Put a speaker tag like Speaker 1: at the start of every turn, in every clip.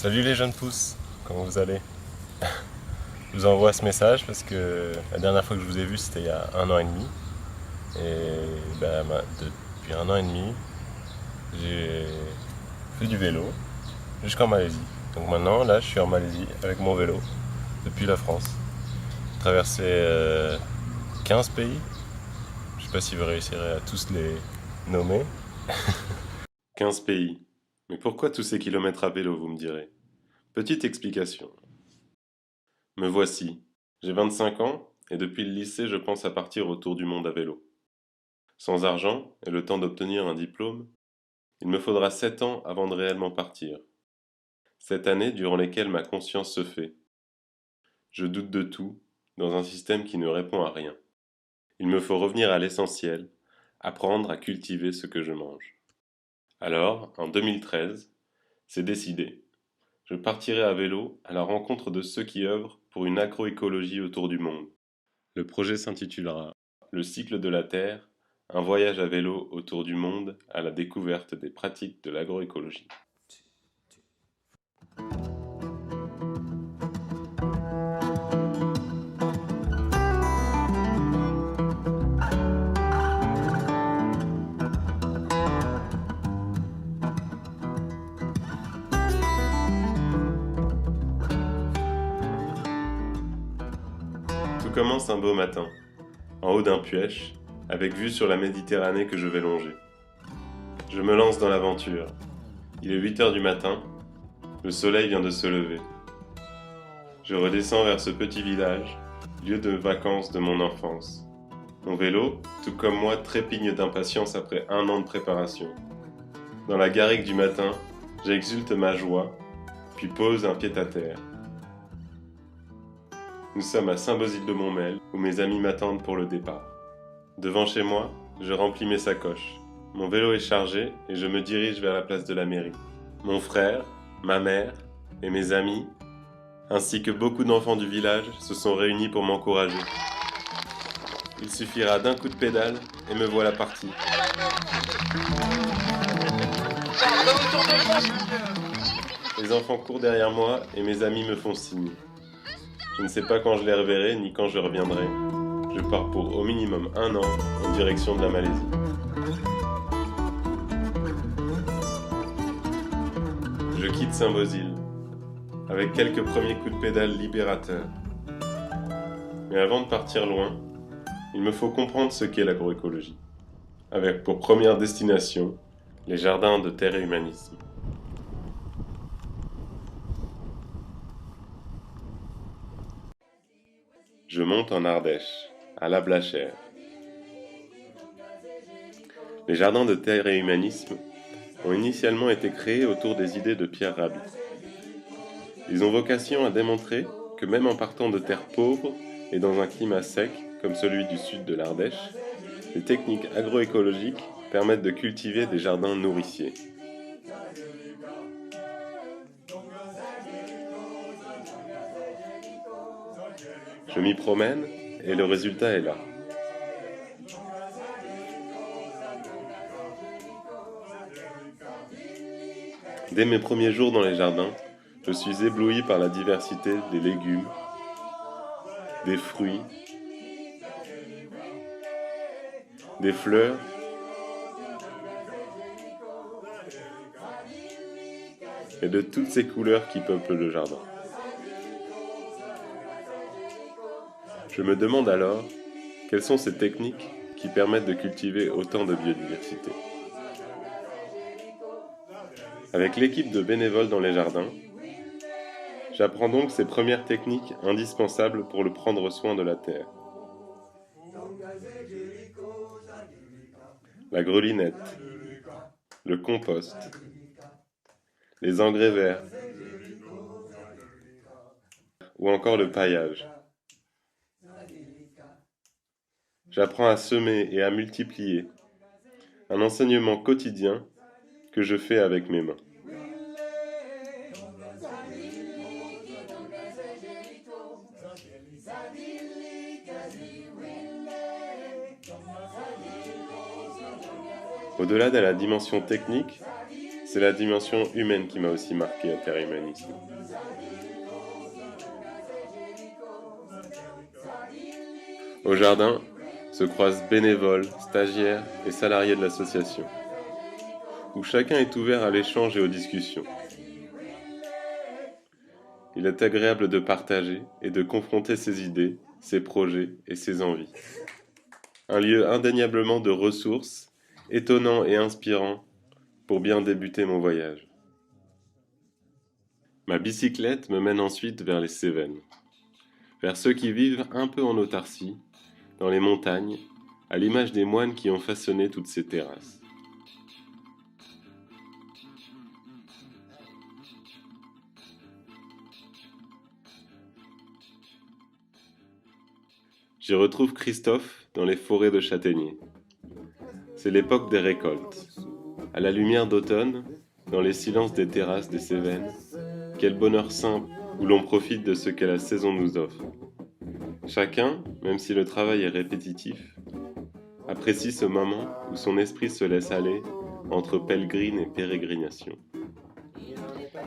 Speaker 1: Salut les jeunes pousses, comment vous allez? Je vous envoie ce message parce que la dernière fois que je vous ai vu c'était il y a un an et demi. Et depuis un an et demi, j'ai fait du vélo jusqu'en Malaisie. Donc maintenant là je suis en Malaisie avec mon vélo depuis la France. J'ai traversé 15 pays. Je sais pas si vous réussirez à tous les nommer. 15 pays. Mais pourquoi tous ces kilomètres à vélo, vous me direz? Petite explication. Me voici. J'ai 25 ans et depuis le lycée, je pense à partir autour du monde à vélo. Sans argent et le temps d'obtenir un diplôme, il me faudra 7 ans avant de réellement partir. 7 années durant lesquelles ma conscience se fait. Je doute de tout, dans un système qui ne répond à rien. Il me faut revenir à l'essentiel, apprendre à cultiver ce que je mange. Alors, en 2013, c'est décidé. Je partirai à vélo à la rencontre de ceux qui œuvrent pour une agroécologie autour du monde. Le projet s'intitulera Le cycle de la Terre, un voyage à vélo autour du monde à la découverte des pratiques de l'agroécologie. Tout commence un beau matin, en haut d'un puech, avec vue sur la Méditerranée que je vais longer. Je me lance dans l'aventure. Il est 8 heures du matin, le soleil vient de se lever. Je redescends vers ce petit village, lieu de vacances de mon enfance. Mon vélo, tout comme moi, trépigne d'impatience après un an de préparation. Dans la garrigue du matin, j'exulte ma joie, puis pose un pied-à-terre. Nous sommes à Saint-Bosile-de-Montmel, où mes amis m'attendent pour le départ. Devant chez moi, je remplis mes sacoches. Mon vélo est chargé et je me dirige vers la place de la mairie. Mon frère, ma mère et mes amis, ainsi que beaucoup d'enfants du village, se sont réunis pour m'encourager. Il suffira d'un coup de pédale et me voilà parti. Les enfants courent derrière moi et mes amis me font signe. Je ne sais pas quand je les reverrai ni quand je reviendrai. Je pars pour au minimum un an en direction de la Malaisie. Je quitte Saint-Bosile avec quelques premiers coups de pédale libérateurs. Mais avant de partir loin, il me faut comprendre ce qu'est l'agroécologie, avec pour première destination les jardins de terre et humanisme. Je monte en Ardèche, à La Blachère. Les jardins de terre et humanisme ont initialement été créés autour des idées de Pierre Rabhi. Ils ont vocation à démontrer que même en partant de terres pauvres et dans un climat sec comme celui du sud de l'Ardèche, les techniques agroécologiques permettent de cultiver des jardins nourriciers. Je m'y promène et le résultat est là. Dès mes premiers jours dans les jardins, je suis ébloui par la diversité des légumes, des fruits, des fleurs et de toutes ces couleurs qui peuplent le jardin. Je me demande alors quelles sont ces techniques qui permettent de cultiver autant de biodiversité. Avec l'équipe de bénévoles dans les jardins, j'apprends donc ces premières techniques indispensables pour le prendre soin de la terre. La grelinette, le compost, les engrais verts ou encore le paillage. J'apprends à semer et à multiplier, un enseignement quotidien que je fais avec mes mains. Au-delà de la dimension technique, c'est la dimension humaine qui m'a aussi marqué à Terre Humanisme. Au jardin se croisent bénévoles, stagiaires et salariés de l'association, où chacun est ouvert à l'échange et aux discussions. Il est agréable de partager et de confronter ses idées, ses projets et ses envies. Un lieu indéniablement de ressources, étonnant et inspirant pour bien débuter mon voyage. Ma bicyclette me mène ensuite vers les Cévennes, vers ceux qui vivent un peu en autarcie, dans les montagnes, à l'image des moines qui ont façonné toutes ces terrasses. J'y retrouve Christophe dans les forêts de châtaigniers. C'est l'époque des récoltes. À la lumière d'automne, dans les silences des terrasses des Cévennes, quel bonheur simple où l'on profite de ce que la saison nous offre. Chacun, même si le travail est répétitif, apprécie ce moment où son esprit se laisse aller entre pèlerine et pérégrination.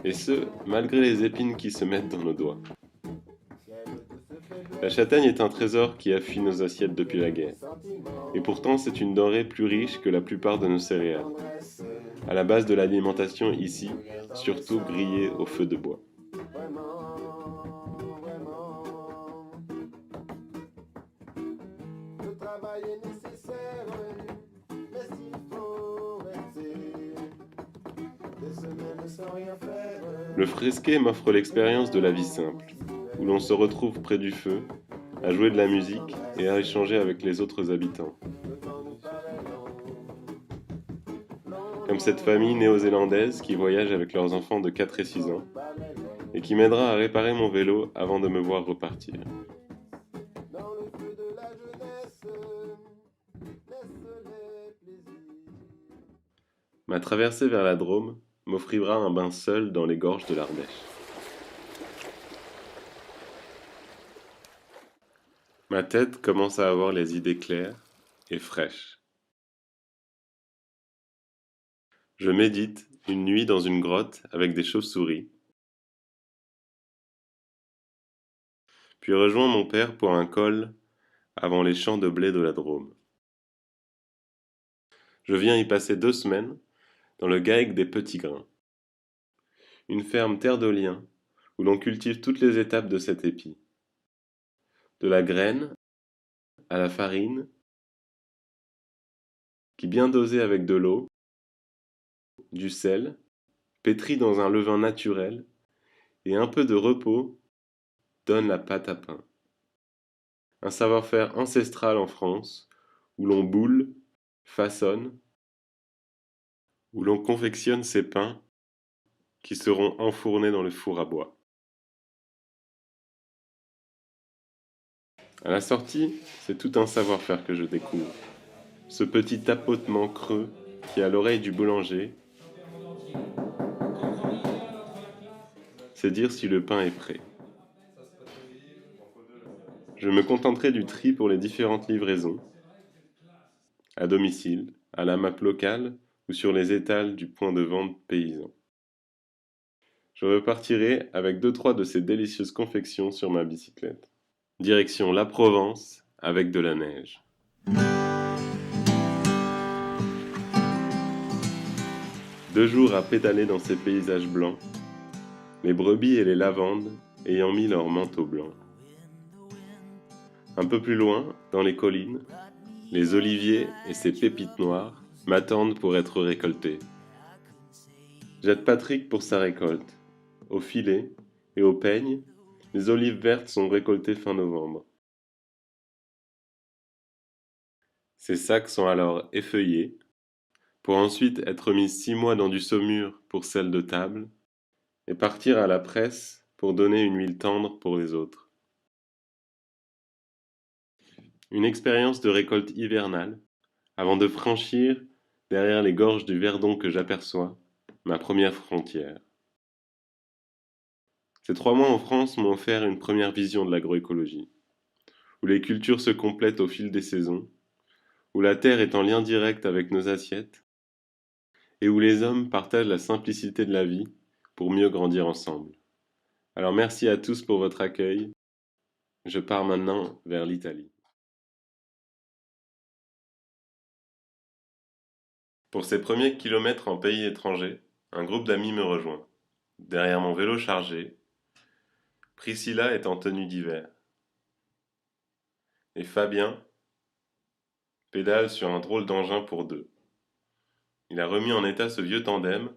Speaker 1: Et ce, malgré les épines qui se mettent dans nos doigts. La châtaigne est un trésor qui affuit nos assiettes depuis la guerre. Et pourtant, c'est une denrée plus riche que la plupart de nos céréales. À la base de l'alimentation ici, surtout grillée au feu de bois. Le fresquet m'offre l'expérience de la vie simple, où l'on se retrouve près du feu, à jouer de la musique et à échanger avec les autres habitants. Comme cette famille néo-zélandaise qui voyage avec leurs enfants de 4 et 6 ans, et qui m'aidera à réparer mon vélo avant de me voir repartir. Ma traversée vers la Drôme m'offrira un bain seul dans les gorges de l'Ardèche. Ma tête commence à avoir les idées claires et fraîches. Je médite une nuit dans une grotte avec des chauves-souris, puis rejoins mon père pour un col avant les champs de blé de la Drôme. Je viens y passer 2 semaines dans le GAEC des Petits Grains, une ferme terre de liens où l'on cultive toutes les étapes de cet épi, de la graine à la farine, qui bien dosée avec de l'eau, du sel, pétrie dans un levain naturel et un peu de repos donne la pâte à pain. Un savoir-faire ancestral en France où l'on boule, façonne, où l'on confectionne ces pains qui seront enfournés dans le four à bois. À la sortie, c'est tout un savoir-faire que je découvre. Ce petit tapotement creux qui, à l'oreille du boulanger, c'est dire si le pain est prêt. Je me contenterai du tri pour les différentes livraisons, à domicile, à la map locale ou sur les étals du point de vente paysan. Je repartirai avec 2-3 de ces délicieuses confections sur ma bicyclette. Direction la Provence avec de la neige. Deux jours à pédaler dans ces paysages blancs, les brebis et les lavandes ayant mis leur manteau blanc. Un peu plus loin, dans les collines, les oliviers et ces pépites noires m'attendent pour être récoltés. J'aide Patrick pour sa récolte. Au filet et au peigne, les olives vertes sont récoltées fin novembre. Ces sacs sont alors effeuillés, pour ensuite être mis 6 mois dans du saumur pour celle de table, et partir à la presse pour donner une huile tendre pour les autres. Une expérience de récolte hivernale, avant de franchir, derrière les gorges du Verdon que j'aperçois, ma première frontière. Ces 3 mois en France m'ont offert une première vision de l'agroécologie, où les cultures se complètent au fil des saisons, où la terre est en lien direct avec nos assiettes, et où les hommes partagent la simplicité de la vie pour mieux grandir ensemble. Alors merci à tous pour votre accueil. Je pars maintenant vers l'Italie. Pour ces premiers kilomètres en pays étranger, un groupe d'amis me rejoint. Derrière mon vélo chargé, Priscilla est en tenue d'hiver. Et Fabien pédale sur un drôle d'engin pour deux. Il a remis en état ce vieux tandem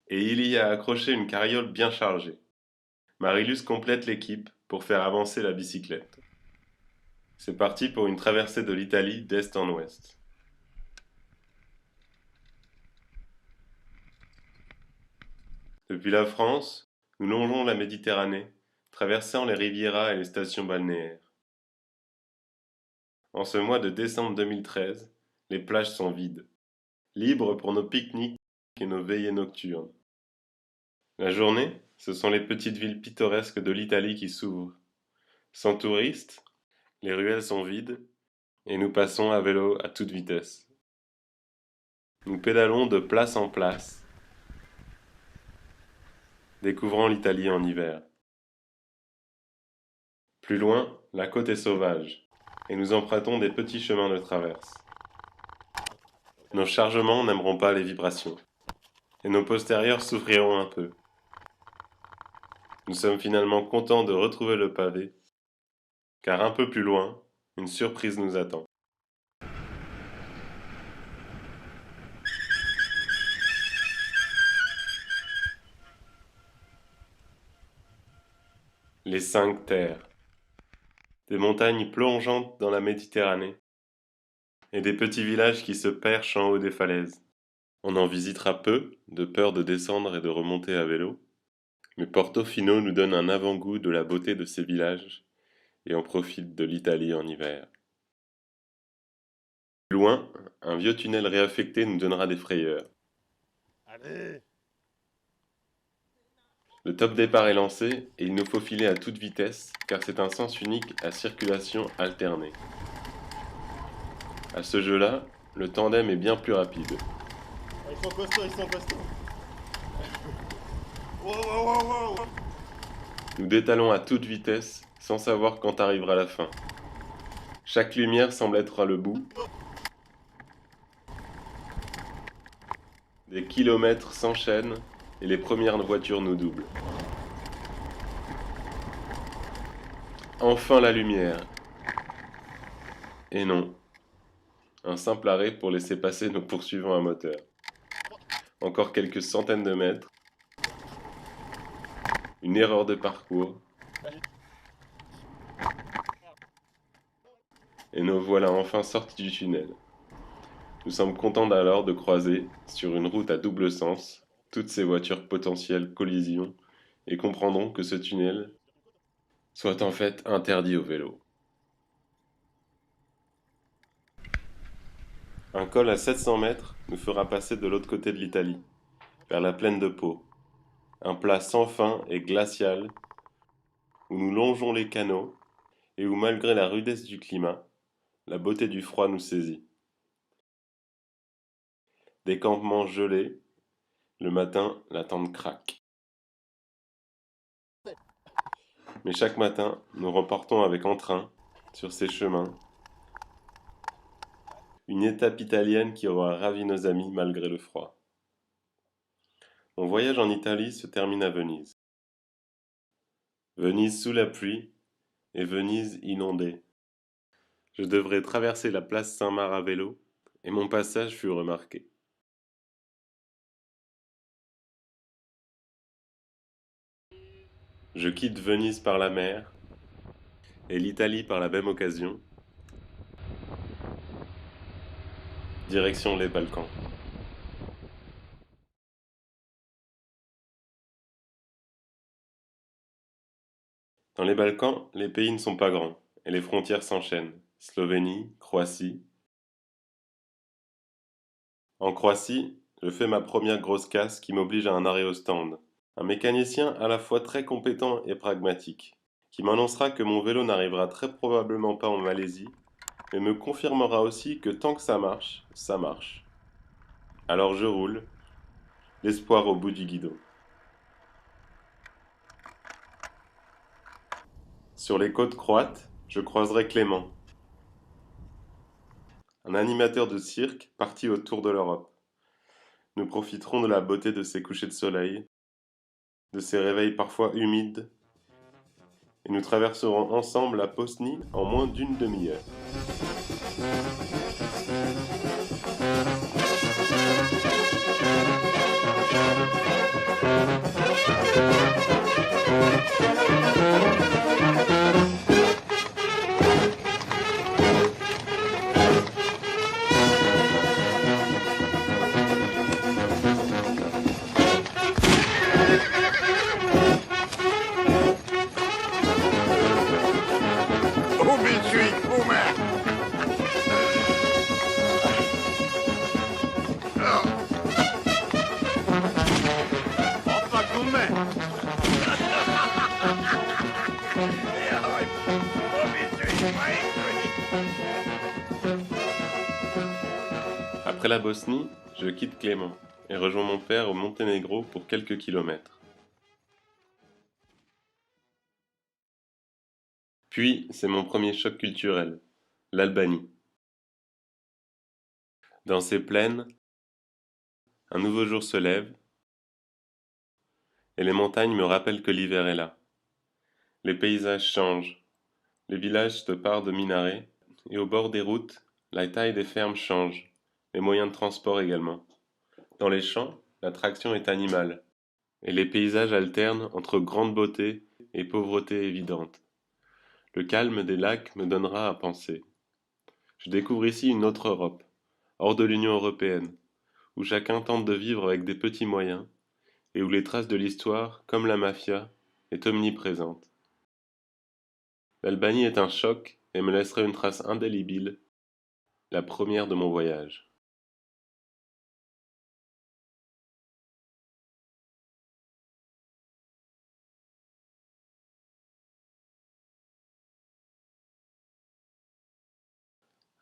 Speaker 1: et il y a accroché une carriole bien chargée. Marilus complète l'équipe pour faire avancer la bicyclette. C'est parti pour une traversée de l'Italie d'est en ouest. Depuis la France, nous longeons la Méditerranée, traversant les Rivieras et les stations balnéaires. En ce mois de décembre 2013, les plages sont vides, libres pour nos pique-niques et nos veillées nocturnes. La journée, ce sont les petites villes pittoresques de l'Italie qui s'ouvrent. Sans touristes, les ruelles sont vides et nous passons à vélo à toute vitesse. Nous pédalons de place en place, découvrant l'Italie en hiver. Plus loin, la côte est sauvage et nous empruntons des petits chemins de traverse. Nos chargements n'aimeront pas les vibrations et nos postérieurs souffriront un peu. Nous sommes finalement contents de retrouver le pavé, car un peu plus loin, une surprise nous attend. Les 5 terres. Des montagnes plongeantes dans la Méditerranée et des petits villages qui se perchent en haut des falaises. On en visitera peu, de peur de descendre et de remonter à vélo, mais Portofino nous donne un avant-goût de la beauté de ces villages et on profite de l'Italie en hiver. Plus loin, un vieux tunnel réaffecté nous donnera des frayeurs. Allez! Le top départ est lancé et il nous faut filer à toute vitesse car c'est un sens unique à circulation alternée. À ce jeu-là, le tandem est bien plus rapide.
Speaker 2: Ils sont costauds, ils sont costauds.
Speaker 1: Nous détalons à toute vitesse sans savoir quand arrivera la fin. Chaque lumière semble être à le bout. Des kilomètres s'enchaînent et les premières voitures nous doublent. Enfin la lumière. Et non. Un simple arrêt pour laisser passer nos poursuivants à moteur. Encore quelques centaines de mètres. Une erreur de parcours. Et nous voilà enfin sortis du tunnel. Nous sommes contents alors de croiser, sur une route à double sens, toutes ces voitures potentielles collisions et comprendrons que ce tunnel soit en fait interdit au vélo. Un col à 700 mètres nous fera passer de l'autre côté de l'Italie, vers la plaine de Pau, un plat sans fin et glacial où nous longeons les canaux et où malgré la rudesse du climat, la beauté du froid nous saisit. Des campements gelés, le matin la tente craque. Mais chaque matin, nous repartons avec entrain, sur ces chemins, une étape italienne qui aura ravi nos amis malgré le froid. Mon voyage en Italie se termine à Venise. Venise sous la pluie et Venise inondée. Je devrais traverser la place Saint-Marc à vélo et mon passage fut remarqué. Je quitte Venise par la mer et l'Italie par la même occasion. Direction les Balkans. Dans les Balkans, les pays ne sont pas grands et les frontières s'enchaînent. Slovénie, Croatie. En Croatie, je fais ma première grosse casse qui m'oblige à un arrêt au stand. Un mécanicien à la fois très compétent et pragmatique, qui m'annoncera que mon vélo n'arrivera très probablement pas en Malaisie, mais me confirmera aussi que tant que ça marche, ça marche. Alors je roule, l'espoir au bout du guidon. Sur les côtes croates, je croiserai Clément, un animateur de cirque parti autour de l'Europe. Nous profiterons de la beauté de ses couchers de soleil, de ses réveils parfois humides, et nous traverserons ensemble la Bosnie en moins d'une demi-heure. Après la Bosnie, je quitte Clément et rejoins mon père au Monténégro pour quelques kilomètres. Puis, c'est mon premier choc culturel, l'Albanie. Dans ces plaines, un nouveau jour se lève et les montagnes me rappellent que l'hiver est là. Les paysages changent, les villages se parent de minarets et au bord des routes, la taille des fermes change, les moyens de transport également. Dans les champs, l'attraction est animale et les paysages alternent entre grande beauté et pauvreté évidente. Le calme des lacs me donnera à penser. Je découvre ici une autre Europe, hors de l'Union européenne, où chacun tente de vivre avec des petits moyens, et où les traces de l'histoire, comme la mafia, est omniprésente. L'Albanie est un choc et me laissera une trace indélébile, la première de mon voyage.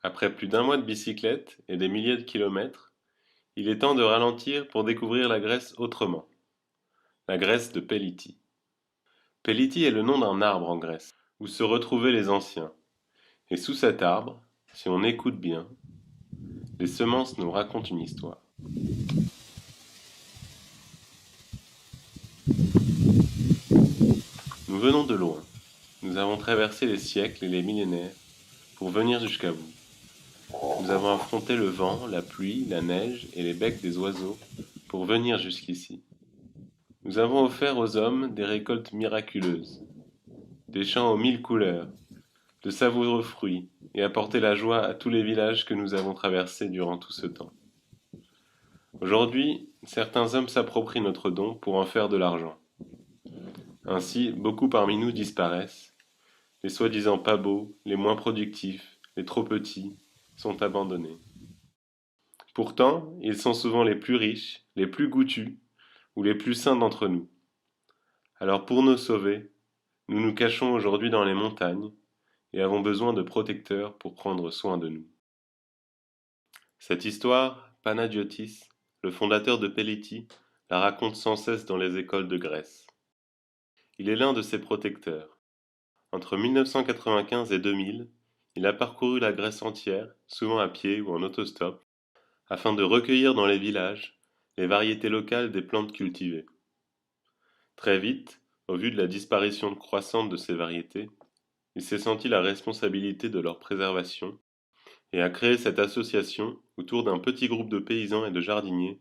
Speaker 1: Après plus d'un mois de bicyclette et des milliers de kilomètres, il est temps de ralentir pour découvrir la Grèce autrement. La Grèce de Pélitie. Pélitie est le nom d'un arbre en Grèce, où se retrouvaient les anciens. Et sous cet arbre, si on écoute bien, les semences nous racontent une histoire. Nous venons de loin. Nous avons traversé les siècles et les millénaires pour venir jusqu'à vous. Nous avons affronté le vent, la pluie, la neige et les becs des oiseaux pour venir jusqu'ici. Nous avons offert aux hommes des récoltes miraculeuses, des champs aux 1000 couleurs, de savoureux fruits, et apporté la joie à tous les villages que nous avons traversés durant tout ce temps. Aujourd'hui, certains hommes s'approprient notre don pour en faire de l'argent. Ainsi, beaucoup parmi nous disparaissent. Les soi-disant pas beaux, les moins productifs, les trop petits, sont abandonnés. Pourtant, ils sont souvent les plus riches, les plus goûtus ou les plus sains d'entre nous. Alors pour nous sauver, nous nous cachons aujourd'hui dans les montagnes et avons besoin de protecteurs pour prendre soin de nous. Cette histoire, Panagiotis, le fondateur de Pélitie, la raconte sans cesse dans les écoles de Grèce. Il est l'un de ses protecteurs. Entre 1995 et 2000, il a parcouru la Grèce entière, souvent à pied ou en autostop, afin de recueillir dans les villages les variétés locales des plantes cultivées. Très vite, au vu de la disparition croissante de ces variétés, il s'est senti la responsabilité de leur préservation et a créé cette association autour d'un petit groupe de paysans et de jardiniers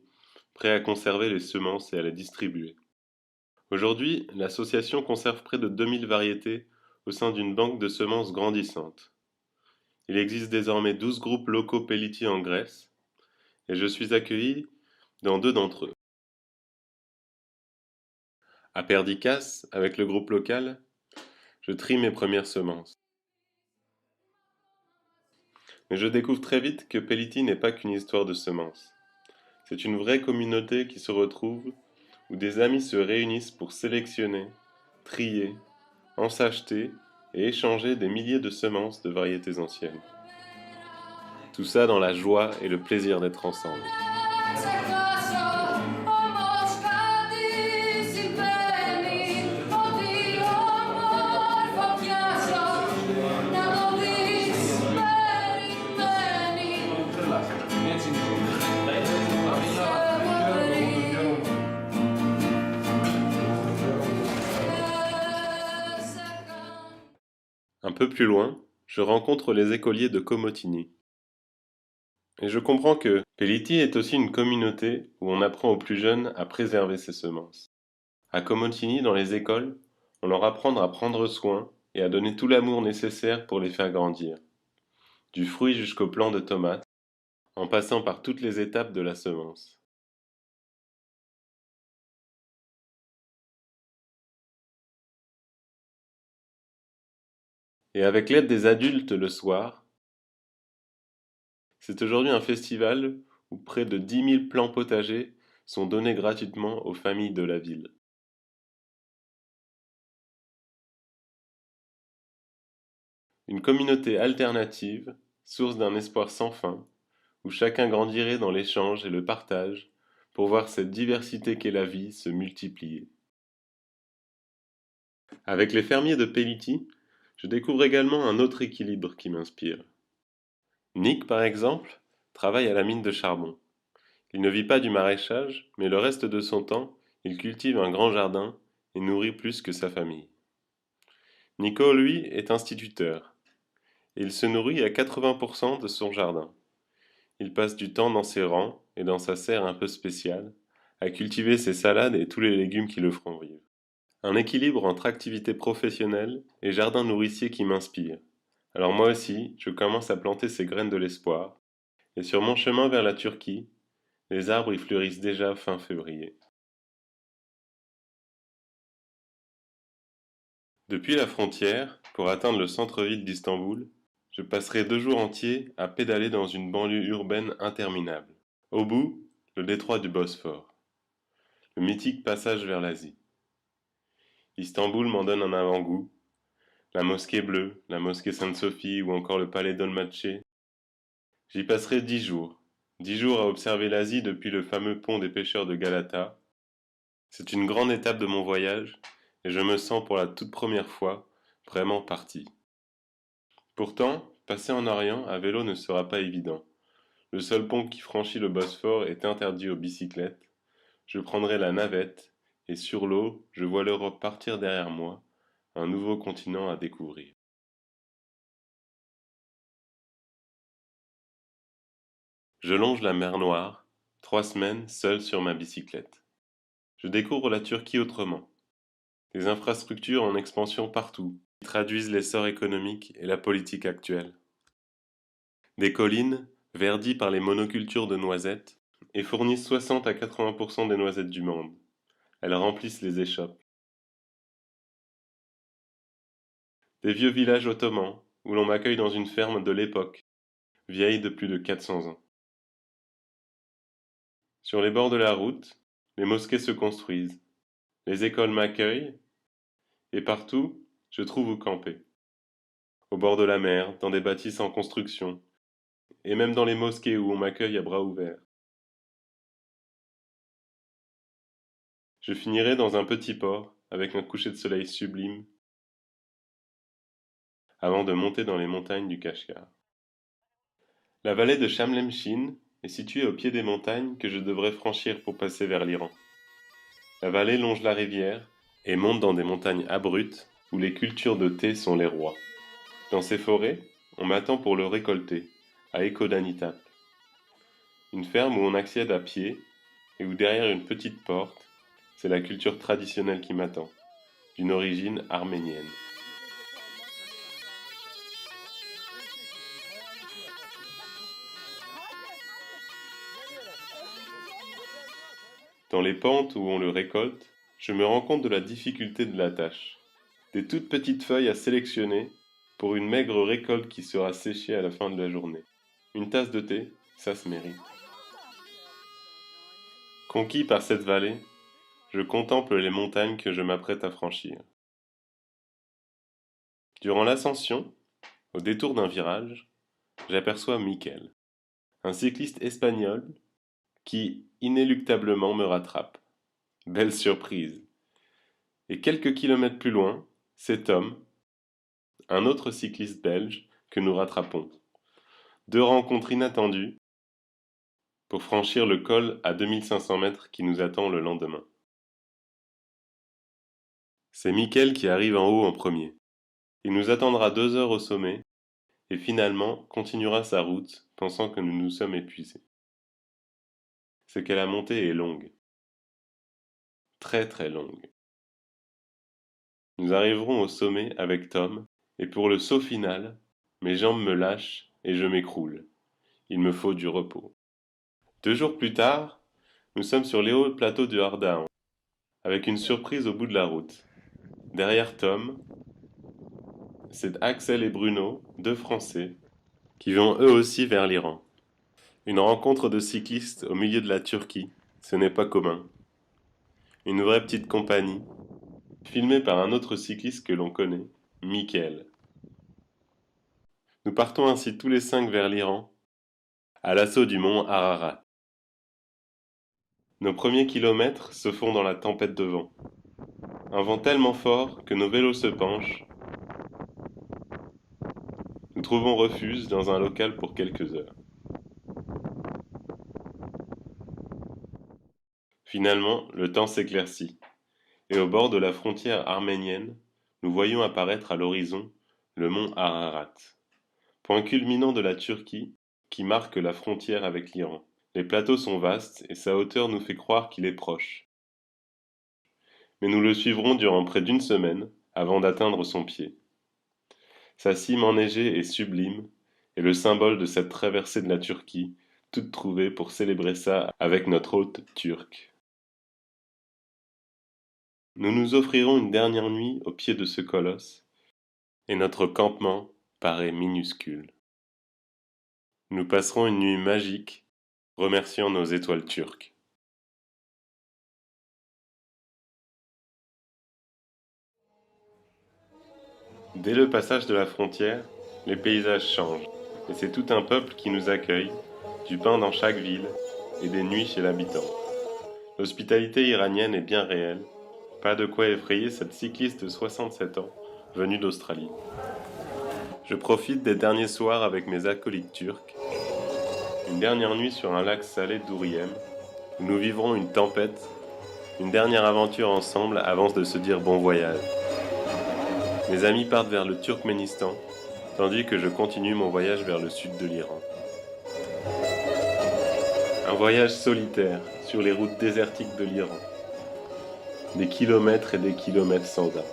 Speaker 1: prêts à conserver les semences et à les distribuer. Aujourd'hui, l'association conserve près de 2000 variétés au sein d'une banque de semences grandissante. Il existe désormais 12 groupes locaux Pélitie en Grèce, et je suis accueilli dans 2 d'entre eux. À Perdikas, avec le groupe local, je trie mes premières semences. Mais je découvre très vite que Pélitie n'est pas qu'une histoire de semences. C'est une vraie communauté qui se retrouve, où des amis se réunissent pour sélectionner, trier, en s'acheter et échanger des milliers de semences de variétés anciennes. Tout ça dans la joie et le plaisir d'être ensemble. Un peu plus loin, je rencontre les écoliers de Komotini. Et je comprends que Peliti est aussi une communauté où on apprend aux plus jeunes à préserver ses semences. À Komotini, dans les écoles, on leur apprend à prendre soin et à donner tout l'amour nécessaire pour les faire grandir, du fruit jusqu'au plant de tomates, en passant par toutes les étapes de la semence. Et avec l'aide des adultes le soir, c'est aujourd'hui un festival où près de 10 000 plants potagers sont donnés gratuitement aux familles de la ville. Une communauté alternative, source d'un espoir sans fin, où chacun grandirait dans l'échange et le partage pour voir cette diversité qu'est la vie se multiplier. Avec les fermiers de Peliti, je découvre également un autre équilibre qui m'inspire. Nick, par exemple, travaille à la mine de charbon. Il ne vit pas du maraîchage, mais le reste de son temps, il cultive un grand jardin et nourrit plus que sa famille. Nico, lui, est instituteur, et il se nourrit à 80% de son jardin. Il passe du temps dans ses rangs et dans sa serre un peu spéciale, à cultiver ses salades et tous les légumes qui le feront vivre. Un équilibre entre activité professionnelle et jardin nourricier qui m'inspire. Alors moi aussi, je commence à planter ces graines de l'espoir, et sur mon chemin vers la Turquie, les arbres y fleurissent déjà fin février. Depuis la frontière, pour atteindre le centre-ville d'Istanbul, je passerai 2 jours entiers à pédaler dans une banlieue urbaine interminable. Au bout, le détroit du Bosphore, le mythique passage vers l'Asie. Istanbul m'en donne un avant-goût. La mosquée bleue, la mosquée Sainte-Sophie ou encore le palais Dolmabahçe. J'y passerai 10 jours. 10 jours à observer l'Asie depuis le fameux pont des pêcheurs de Galata. C'est une grande étape de mon voyage et je me sens pour la toute première fois vraiment parti. Pourtant, passer en Orient à vélo ne sera pas évident. Le seul pont qui franchit le Bosphore est interdit aux bicyclettes. Je prendrai la navette et sur l'eau, je vois l'Europe partir derrière moi, un nouveau continent à découvrir. Je longe la mer Noire, 3 semaines seul sur ma bicyclette. Je découvre la Turquie autrement. Des infrastructures en expansion partout, qui traduisent l'essor économique et la politique actuelle. Des collines, verdies par les monocultures de noisettes, et fournissent 60 à 80% des noisettes du monde. Elles remplissent les échoppes. Des vieux villages ottomans, où l'on m'accueille dans une ferme de l'époque, vieille de plus de 400 ans. Sur les bords de la route, les mosquées se construisent, les écoles m'accueillent, et partout, je trouve où camper. Au bord de la mer, dans des bâtisses en construction, et même dans les mosquées où on m'accueille à bras ouverts. Je finirai dans un petit port, avec un coucher de soleil sublime, avant de monter dans les montagnes du Kashgar. La vallée de Shamlemshin est située au pied des montagnes que je devrais franchir pour passer vers l'Iran. La vallée longe la rivière et monte dans des montagnes abruptes où les cultures de thé sont les rois. Dans ces forêts, on m'attend pour le récolter, à Ekodanitap, une ferme où on accède à pied et où derrière une petite porte, c'est la culture traditionnelle qui m'attend, d'une origine arménienne. Dans les pentes où on le récolte, je me rends compte de la difficulté de la tâche. Des toutes petites feuilles à sélectionner pour une maigre récolte qui sera séchée à la fin de la journée. Une tasse de thé, ça se mérite. Conquis par cette vallée, je contemple les montagnes que je m'apprête à franchir. Durant l'ascension, au détour d'un virage, j'aperçois Miquel, un cycliste espagnol qui inéluctablement me rattrape. Belle surprise. Et quelques kilomètres plus loin, c'est Tom, un autre cycliste belge, que nous rattrapons. 2 rencontres inattendues pour franchir le col à 2500 mètres qui nous attend le lendemain. C'est Miquel qui arrive en haut en premier. Il nous attendra 2 heures au sommet et finalement continuera sa route pensant que nous nous sommes épuisés. C'est que la montée est longue. Très très longue. Nous arriverons au sommet avec Tom et pour le saut final, mes jambes me lâchent et je m'écroule. Il me faut du repos. 2 jours plus tard, nous sommes sur les hauts plateaux du Ardahan, avec une surprise au bout de la route. Derrière Tom, c'est Axel et Bruno, 2 Français, qui vont eux aussi vers l'Iran. Une rencontre de cyclistes au milieu de la Turquie, ce n'est pas commun. Une vraie petite compagnie, filmée par un autre cycliste que l'on connaît, Mickaël. Nous partons ainsi tous les 5 vers l'Iran, à l'assaut du mont Ararat. Nos premiers kilomètres se font dans la tempête de vent. Un vent tellement fort que nos vélos se penchent. Nous trouvons refuge dans un local pour quelques heures. Finalement, le temps s'éclaircit, et au bord de la frontière arménienne, nous voyons apparaître à l'horizon le mont Ararat, point culminant de la Turquie qui marque la frontière avec l'Iran. Les plateaux sont vastes et sa hauteur nous fait croire qu'il est proche. Mais nous le suivrons durant près d'une semaine avant d'atteindre son pied. Sa cime enneigée est sublime et le symbole de cette traversée de la Turquie, toute trouvée pour célébrer ça avec notre hôte turc. Nous nous offrirons une dernière nuit au pied de ce colosse, et notre campement paraît minuscule. Nous passerons une nuit magique, remerciant nos étoiles turques. Dès le passage de la frontière, les paysages changent, et c'est tout un peuple qui nous accueille, du pain dans chaque ville, et des nuits chez l'habitant. L'hospitalité iranienne est bien réelle, pas de quoi effrayer cette cycliste de 67 ans, venue d'Australie. Je profite des derniers soirs avec mes acolytes turcs, une dernière nuit sur un lac salé d'Ouriem, où nous vivrons une tempête, une dernière aventure ensemble avant de se dire bon voyage. Mes amis partent vers le Turkménistan, tandis que je continue mon voyage vers le sud de l'Iran. Un voyage solitaire sur les routes désertiques de l'Iran. Des kilomètres et des kilomètres sans arrêt.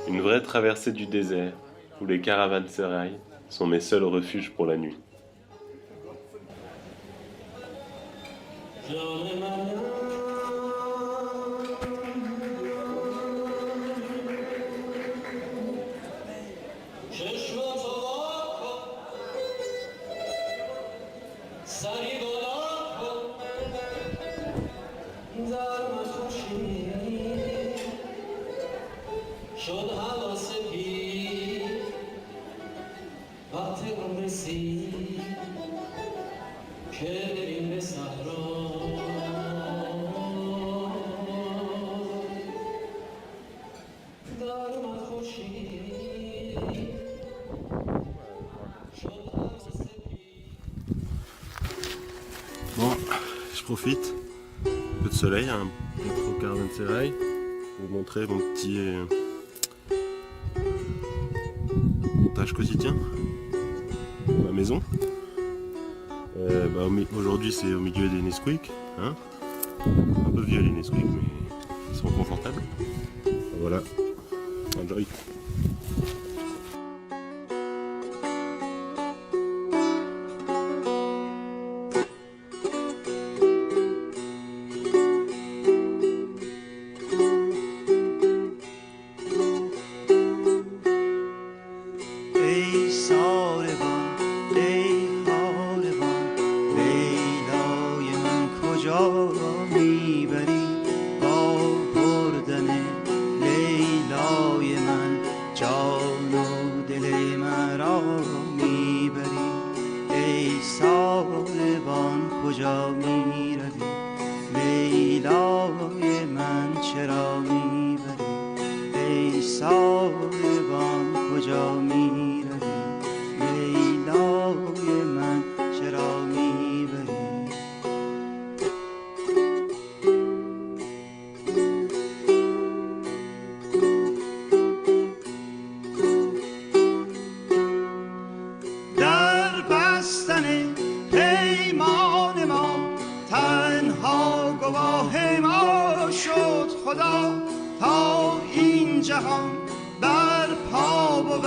Speaker 1: Une vraie traversée du désert, où les caravansérails sont mes seuls refuges pour la nuit.
Speaker 3: شد هوا سپید وقتی اون رسید که بریم به صحرا در من خورشید شد هوا سپید.
Speaker 1: Bon, je profite. Un peu de soleil, un peu trop caravansérail. Je vais vous montrer mon petit montage quotidien. Ma maison. Aujourd'hui c'est au milieu des Nesquik. Hein, un peu vieux les Nesquik, mais ils sont confortables. Voilà. Enjoy.
Speaker 4: ای ساربان ای خاربان لیلای من کجا میبری با بردن لیلای من جان و دل مرا میبری ای ساربان ساربان کجا می روی لیلای من چرا می بری ای ساربان کجا می روی لیلای من چرا می بری در بستن پیمان ما تنها گواه ما شد خدا تا این جهان بر پا بود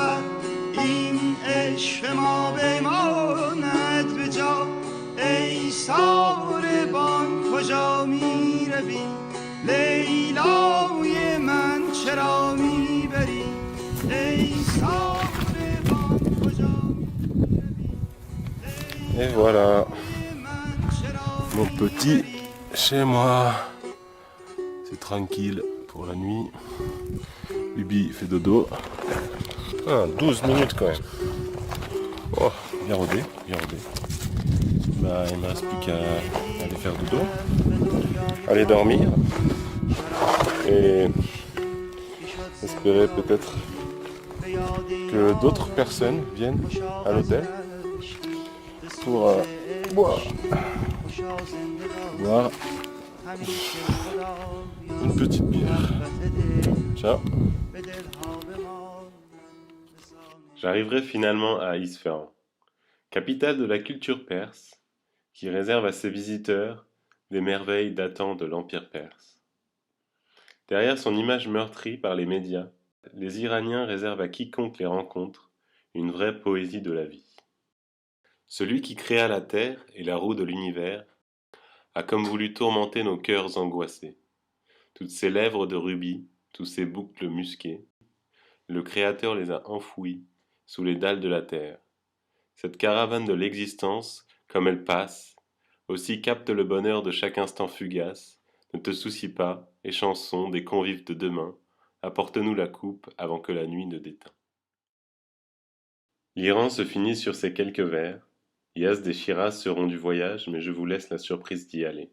Speaker 4: این عشق ما بماند به جا ای ساربان کجا می روی لیلای من چرا می بری ای ساربان کجا
Speaker 1: Et voilà, mon petit chez moi. C'est tranquille pour la nuit. Bibi fait dodo. 12 minutes quand même. Oh, bien rodé, bien rodé. Bah, il ne me reste plus qu'à aller faire dodo, aller dormir et espérer peut-être que d'autres personnes viennent à l'hôtel pour boire une petite bière. Ciao. J'arriverai finalement à Isfahan, capitale de la culture perse, qui réserve à ses visiteurs des merveilles datant de l'Empire perse. Derrière son image meurtrie par les médias, les Iraniens réservent à quiconque les rencontre une vraie poésie de la vie. Celui qui créa la terre et la roue de l'univers a comme voulu tourmenter nos cœurs angoissés. Toutes ces lèvres de rubis, tous ces boucles musquées, le Créateur les a enfouies sous les dalles de la terre. Cette caravane de l'existence, comme elle passe, aussi capte le bonheur de chaque instant fugace. Ne te soucie pas, et chanson des convives de demain, apporte-nous la coupe avant que la nuit ne déteint. L'Iran se finit sur ces quelques vers. Yazd et Shiraz seront du voyage, mais je vous laisse la surprise d'y aller.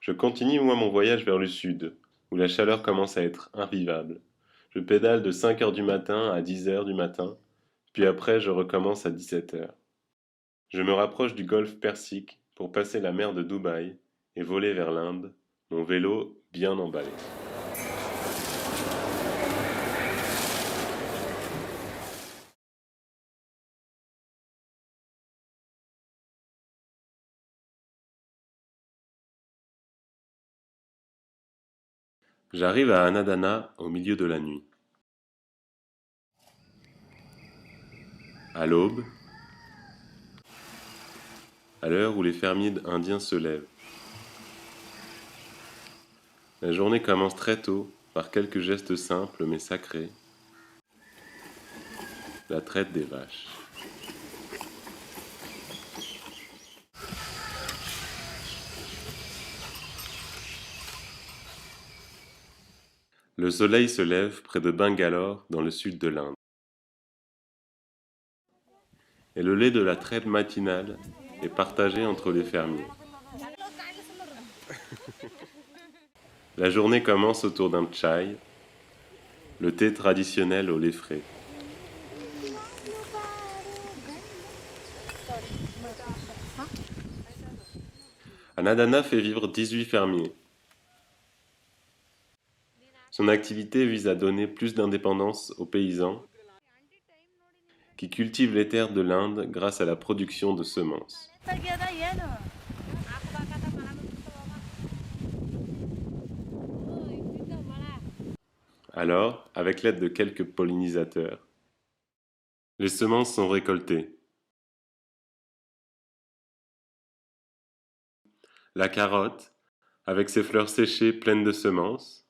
Speaker 1: Je continue moi mon voyage vers le sud, où la chaleur commence à être invivable. Je pédale de 5h du matin à 10h du matin, puis après je recommence à 17h. Je me rapproche du golfe Persique pour passer la mer de Dubaï et voler vers l'Inde, mon vélo bien emballé. J'arrive à Anadana au milieu de la nuit. À l'aube, à l'heure où les fermiers indiens se lèvent. La journée commence très tôt par quelques gestes simples mais sacrés. La traite des vaches. Le soleil se lève près de Bangalore dans le sud de l'Inde. Et le lait de la traite matinale est partagé entre les fermiers. La journée commence autour d'un chai, le thé traditionnel au lait frais. Anadana fait vivre 18 fermiers. Son activité vise à donner plus d'indépendance aux paysans qui cultivent les terres de l'Inde grâce à la production de semences. Alors, avec l'aide de quelques pollinisateurs, les semences sont récoltées. La carotte, avec ses fleurs séchées pleines de semences,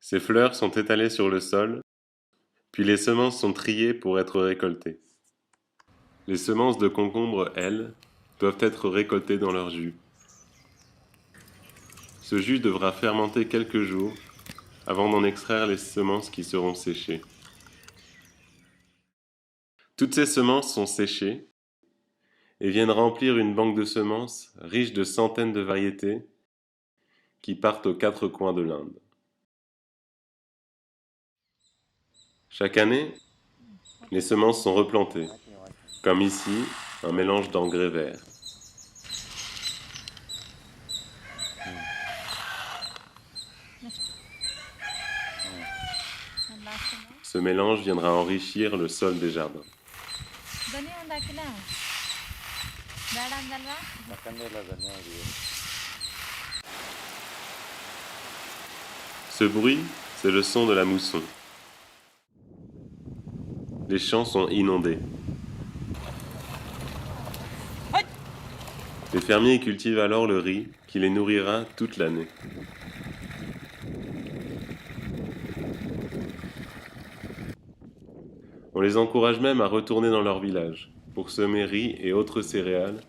Speaker 1: ces fleurs sont étalées sur le sol, puis les semences sont triées pour être récoltées. Les semences de concombre, elles, doivent être récoltées dans leur jus. Ce jus devra fermenter quelques jours avant d'en extraire les semences qui seront séchées. Toutes ces semences sont séchées et viennent remplir une banque de semences riche de centaines de variétés qui partent aux quatre coins de l'Inde. Chaque année, les semences sont replantées, comme ici, un mélange d'engrais verts. Ce mélange viendra enrichir le sol des jardins. Ce bruit, c'est le son de la mousson. Les champs sont inondés. Les fermiers cultivent alors le riz qui les nourrira toute l'année. On les encourage même à retourner dans leur village pour semer riz et autres céréales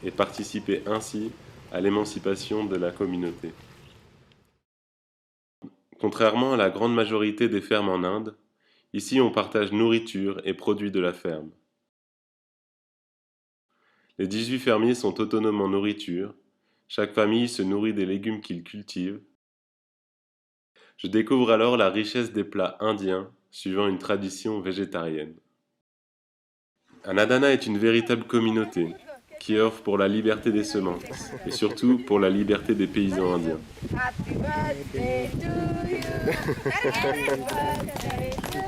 Speaker 1: et participer ainsi à l'émancipation de la communauté. Contrairement à la grande majorité des fermes en Inde, ici on partage nourriture et produits de la ferme. Les 18 fermiers sont autonomes en nourriture, chaque famille se nourrit des légumes qu'ils cultivent. Je découvre alors la richesse des plats indiens suivant une tradition végétarienne. Annadana est une véritable communauté qui offre pour la liberté des semences et surtout pour la liberté des paysans indiens.
Speaker 5: Happy birthday to you. Happy birthday to you.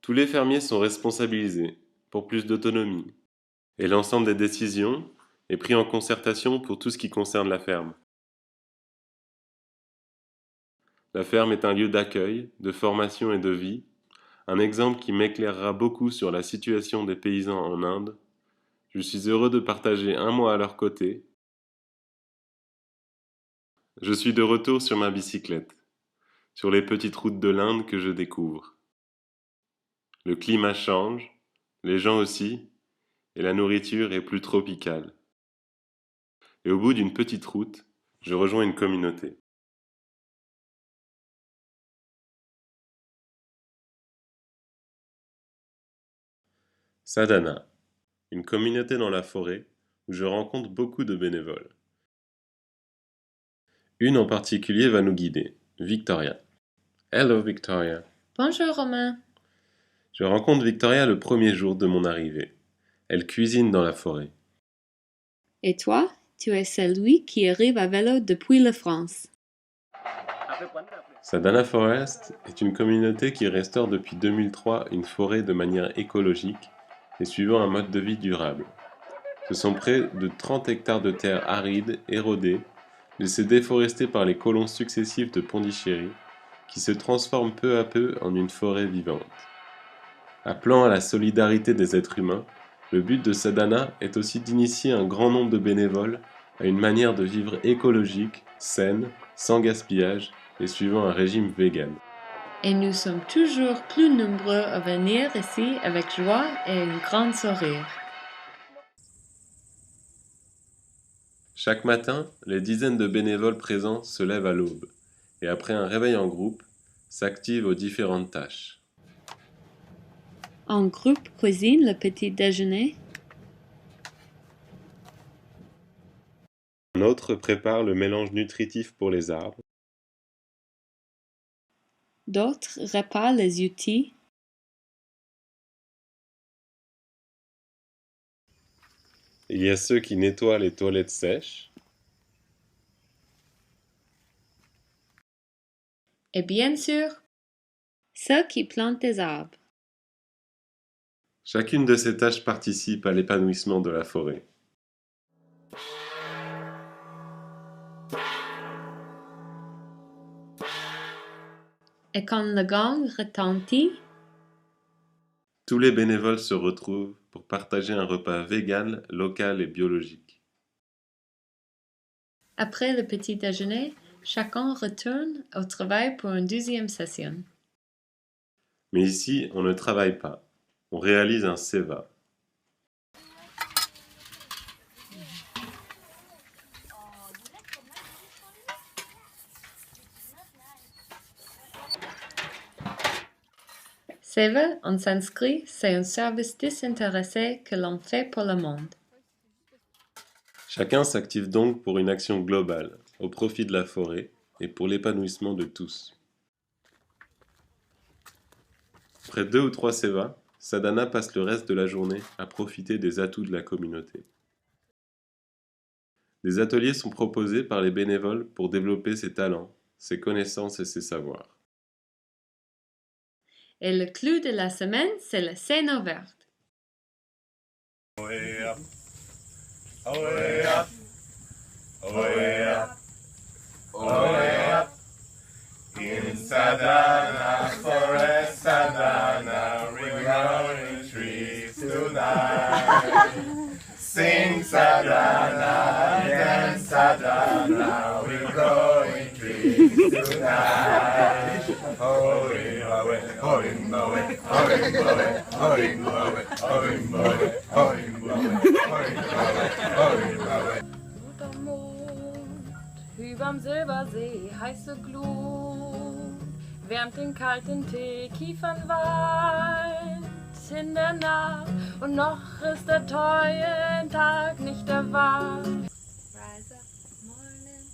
Speaker 1: Tous les fermiers sont responsabilisés pour plus d'autonomie et l'ensemble des décisions est pris en concertation pour tout ce qui concerne la ferme. La ferme est un lieu d'accueil, de formation et de vie, un exemple qui m'éclairera beaucoup sur la situation des paysans en Inde. Je suis heureux de partager un mois à leur côté. Je suis de retour sur ma bicyclette, sur les petites routes de l'Inde que je découvre. Le climat change, les gens aussi, et la nourriture est plus tropicale. Et au bout d'une petite route, je rejoins une communauté. Sadhana, une communauté dans la forêt où je rencontre beaucoup de bénévoles. Une en particulier va nous guider, Victoria. Hello Victoria.
Speaker 6: Bonjour Romain.
Speaker 1: Je rencontre Victoria le premier jour de mon arrivée. Elle cuisine dans la forêt.
Speaker 6: Et toi, tu es celui qui arrive à vélo depuis la France.
Speaker 1: Sadhana Forest est une communauté qui restaure depuis 2003 une forêt de manière écologique et suivant un mode de vie durable. Ce sont près de 30 hectares de terres arides, érodées, laissées déforestées par les colons successifs de Pondichéry, qui se transforment peu à peu en une forêt vivante. Appelant à la solidarité des êtres humains, le but de Sadhana est aussi d'initier un grand nombre de bénévoles à une manière de vivre écologique, saine, sans gaspillage et suivant un régime vegan.
Speaker 6: Et nous sommes toujours plus nombreux à venir ici avec joie et un grand sourire.
Speaker 1: Chaque matin, les dizaines de bénévoles présents se lèvent à l'aube et après un réveil en groupe, s'activent aux différentes tâches.
Speaker 6: Un groupe cuisine le petit déjeuner.
Speaker 1: Un autre prépare le mélange nutritif pour les arbres.
Speaker 6: D'autres réparent les outils.
Speaker 1: Il y a ceux qui nettoient les toilettes sèches.
Speaker 6: Et bien sûr, ceux qui plantent des arbres.
Speaker 1: Chacune de ces tâches participe à l'épanouissement de la forêt.
Speaker 6: Et quand le gong retentit,
Speaker 1: Tous les bénévoles se retrouvent pour partager un repas vegan, local et biologique.
Speaker 6: après le petit déjeuner, chacun retourne au travail pour une deuxième session.
Speaker 1: Mais ici, on ne travaille pas, on réalise un seva.
Speaker 6: Seva, en sanskrit, c'est un service désintéressé que l'on fait pour le monde.
Speaker 1: Chacun s'active donc pour une action globale, au profit de la forêt et pour l'épanouissement de tous. Après 2 ou 3 sevas, Sadhana passe le reste de la journée à profiter des atouts de la communauté. Des ateliers sont proposés par les bénévoles pour développer ses talents, ses connaissances et ses savoirs.
Speaker 6: Et le clou de la semaine, c'est la scène ouverte.
Speaker 2: Way up, way up, way up, way up. In Sadhana, forest Sadhana, we're growing trees tonight. Sing Sadhana, dance Sadhana, we're growing trees tonight. Hori Mawe, Hori Mawe, Hori Mawe, Hori Mawe, Hori Mawe, Hori Mawe, Hori Mawe, Hori Mawe.
Speaker 7: Guter Mond überm Silbersee, heiße Glut, wärmt den kalten Tee, Kiefernwald in der Nacht und noch ist der treue Tag nicht erwacht.
Speaker 5: Rise up, morning.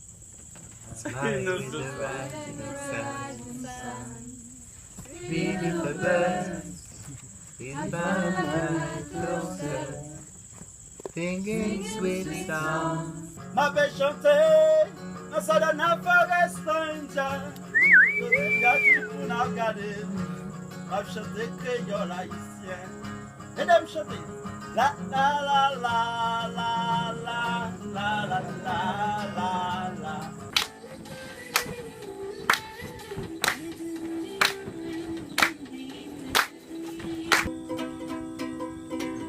Speaker 8: Smiles the rising sun, feeling the birds in my closer, thinking sweet songs.
Speaker 4: Ma belle chanter, dans Sadhana forest stranger. Y'a pour nous regarder, ma chanter créole haïtien. Et d'aime chanter la la la la la la la la la la la.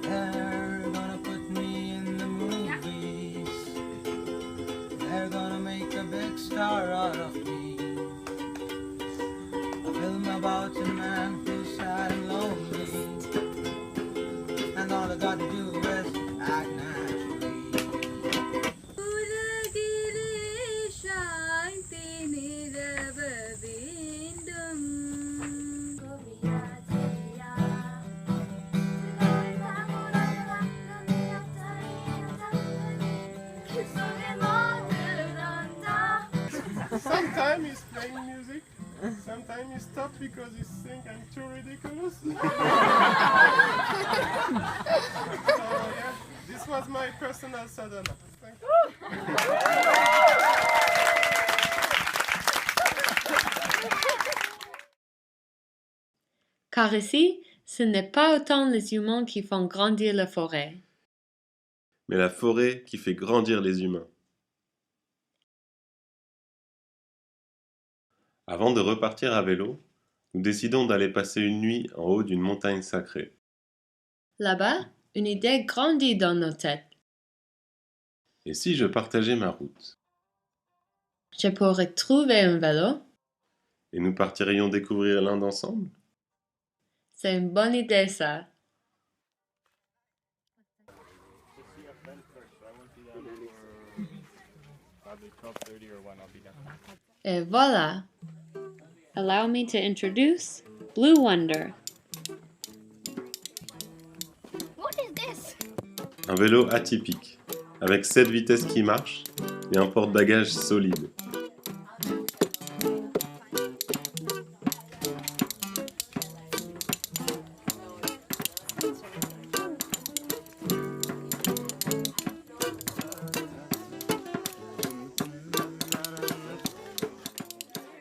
Speaker 8: They're gonna put me in the movies. They're gonna make a big star out of me. A film about a man who's sad and lonely, and all I gotta do is act naturally.
Speaker 2: Sometimes he's playing music, sometimes he stops because he thinks I'm too ridiculous. So yeah, this was my personal sadhana. Thank you.
Speaker 6: Car ici, ce n'est pas autant les humains qui font grandir la forêt.
Speaker 1: Mais la forêt qui fait grandir les humains. Avant de repartir à vélo, nous décidons d'aller passer une nuit en haut d'une montagne sacrée.
Speaker 6: Là-bas, une idée grandit dans nos têtes.
Speaker 1: Et si je partageais ma route?
Speaker 6: Je pourrais trouver un vélo.
Speaker 1: Et nous partirions découvrir l'Inde ensemble?
Speaker 6: C'est une bonne idée, ça. Et voilà. Allow me to introduce Blue Wonder.
Speaker 5: What is this?
Speaker 1: Un vélo atypique, avec 7 vitesses qui marchent et un porte-bagages solide.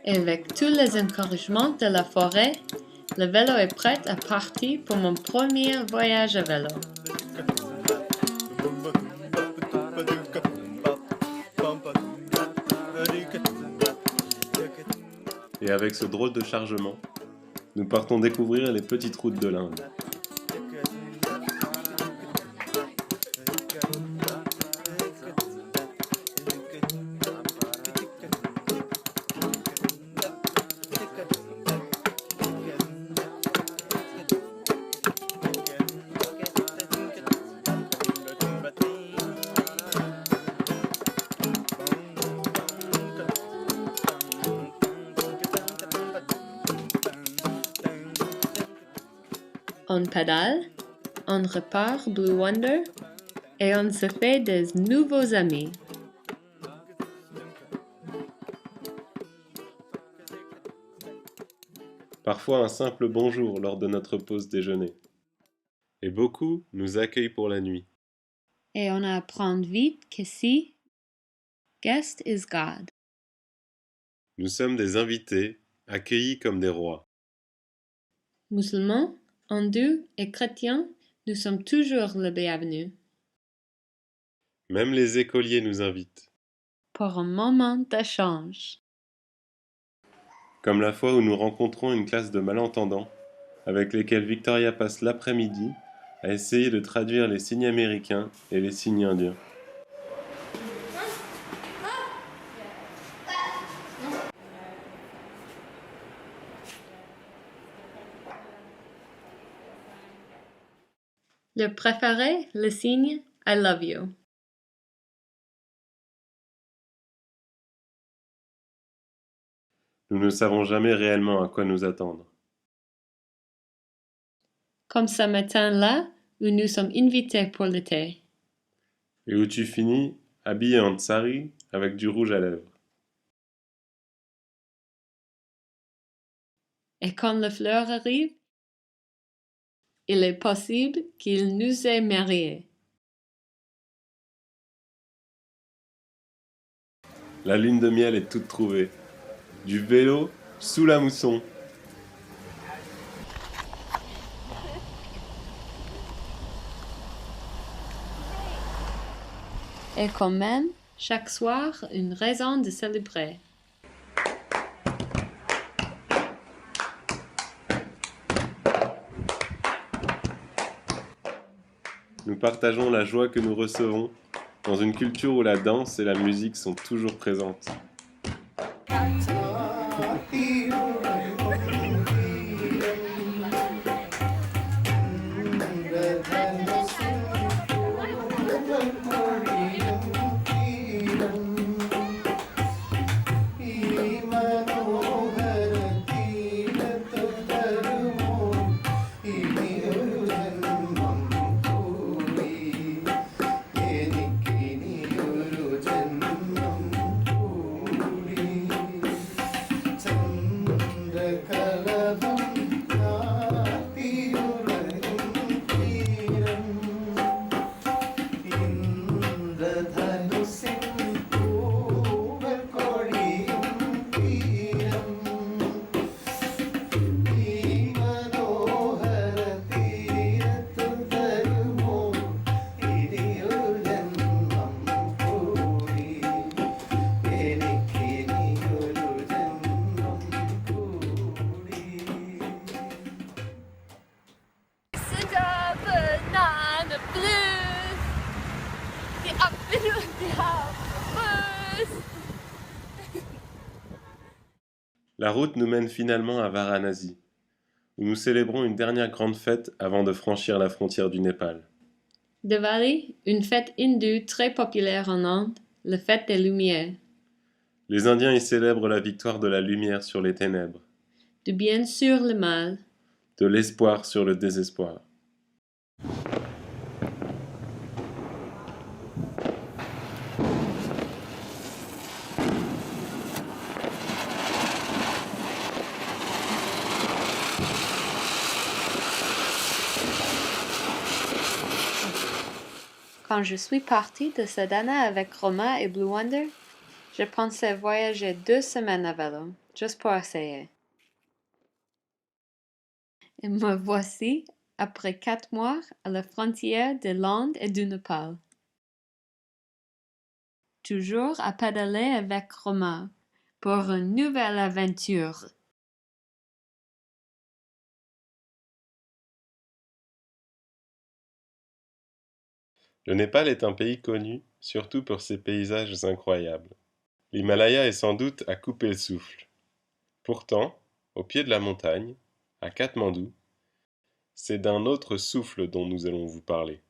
Speaker 6: Et avec tous les encouragements de la forêt, le vélo est prêt à partir pour mon premier voyage à vélo.
Speaker 1: Et avec ce drôle de chargement, nous partons découvrir les petites routes de l'Inde.
Speaker 6: On pédale, on repart Blue Wonder et on se fait des nouveaux amis.
Speaker 1: Parfois un simple bonjour lors de notre pause déjeuner. Et beaucoup nous accueillent pour la nuit.
Speaker 6: Et on apprend vite que si guest is God.
Speaker 1: Nous sommes des invités, accueillis comme des rois.
Speaker 6: Musulmans, hindous et chrétiens, nous sommes toujours les bienvenus.
Speaker 1: Même les écoliers nous invitent.
Speaker 6: Pour un moment d'échange.
Speaker 1: Comme la fois où nous rencontrons une classe de malentendants, avec lesquels Victoria passe l'après-midi à essayer de traduire les signes américains et les signes indiens.
Speaker 6: Le préféré, le signe I love you.
Speaker 1: Nous ne savons jamais réellement à quoi nous attendre.
Speaker 6: Comme ce matin-là où nous sommes invités pour le thé.
Speaker 1: Et où tu finis habillé en tsari avec du rouge à lèvres.
Speaker 6: Et quand la fleur arrive, il est possible qu'il nous ait mariés.
Speaker 1: La lune de miel est toute trouvée. Du vélo sous la mousson.
Speaker 6: Et quand même, chaque soir, une raison de célébrer.
Speaker 1: Nous partageons la joie que nous recevons dans une culture où la danse et la musique sont toujours présentes. La route nous mène finalement à Varanasi, où nous célébrons une dernière grande fête avant de franchir la frontière du Népal.
Speaker 6: Diwali, une fête hindoue très populaire en Inde, la fête des Lumières.
Speaker 1: Les Indiens y célèbrent la victoire de la lumière sur les ténèbres,
Speaker 6: Du bien sur le mal.
Speaker 1: de l'espoir sur le désespoir.
Speaker 6: Quand je suis partie de Sedana avec Roma et Blue Wonder, je pensais voyager 2 semaines à vélo, juste pour essayer. Et me voici, après 4 mois, à la frontière de l'Inde et du Népal. Toujours à pédaler avec Roma pour une nouvelle aventure.
Speaker 1: Le Népal est un pays connu, surtout pour ses paysages incroyables. L'Himalaya est sans doute à couper le souffle. Pourtant, au pied de la montagne, à Katmandou, c'est d'un autre souffle dont nous allons vous parler.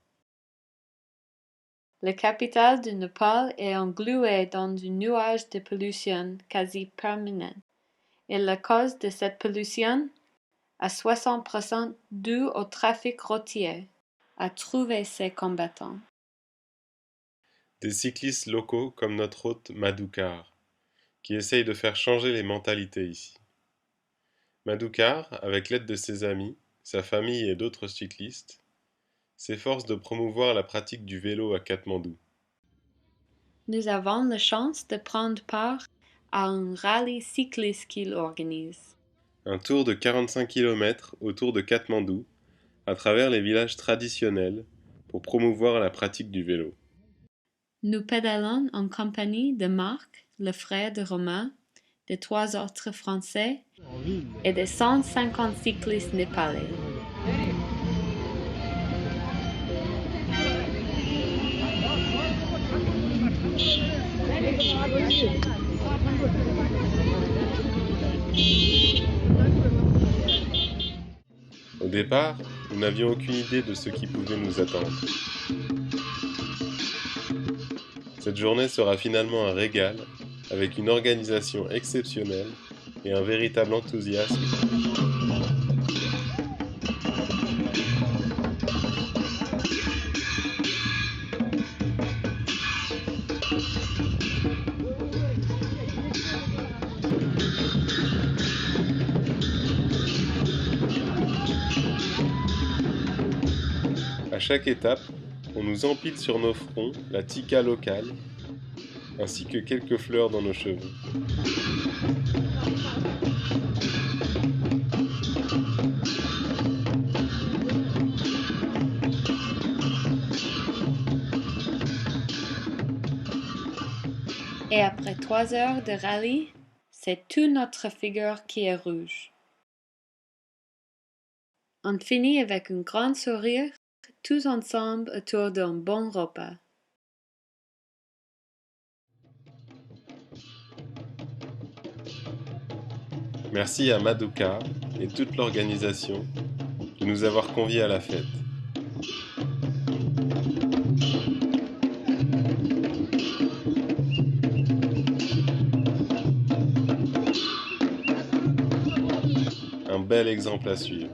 Speaker 6: La capitale du Népal est engluée dans un nuage de pollution quasi permanent. Et la cause de cette pollution? à 60% dû au trafic routier, a trouvé ses combattants.
Speaker 1: Des cyclistes locaux comme notre hôte Madukar, qui essayent de faire changer les mentalités ici. Madukar, avec l'aide de ses amis, sa famille et d'autres cyclistes, s'efforce de promouvoir la pratique du vélo à Katmandou.
Speaker 6: Nous avons la chance de prendre part à un rallye cycliste qu'il organise.
Speaker 1: Un tour de 45 km autour de Katmandou, à travers les villages traditionnels, pour promouvoir la pratique du vélo.
Speaker 6: Nous pédalons en compagnie de Marc, le frère de Romain, de 3 autres Français et de 150 cyclistes népalais.
Speaker 1: Au départ, nous n'avions aucune idée de ce qui pouvait nous attendre. Cette journée sera finalement un régal, avec une organisation exceptionnelle et un véritable enthousiasme. À chaque étape, on nous empile sur nos fronts la tika locale, ainsi que quelques fleurs dans nos cheveux.
Speaker 6: Et après 3 heures de rallye, c'est toute notre figure qui est rouge. On finit avec un grand sourire, tous ensemble autour d'un bon repas.
Speaker 1: Merci à Madukar et toute l'organisation de nous avoir conviés à la fête. Un bel exemple à suivre.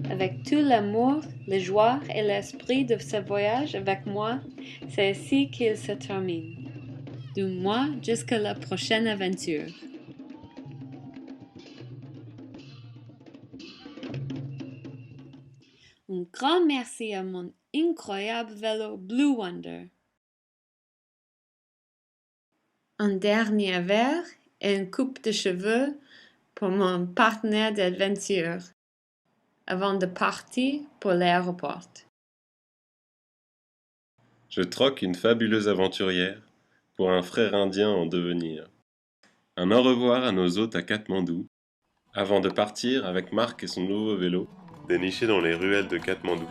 Speaker 6: Avec tout l'amour, la joie et l'esprit de ce voyage avec moi, c'est ainsi qu'il se termine. Du moins jusqu'à la prochaine aventure. Un grand merci à mon incroyable vélo Blue Wonder. Un dernier verre et une coupe de cheveux pour mon partenaire d'aventure avant de partir pour l'aéroport.
Speaker 1: Je troque une fabuleuse aventurière pour un frère indien en devenir. Un au revoir à nos hôtes à Katmandou, avant de partir avec Marc et son nouveau vélo, déniché dans les ruelles de Katmandou.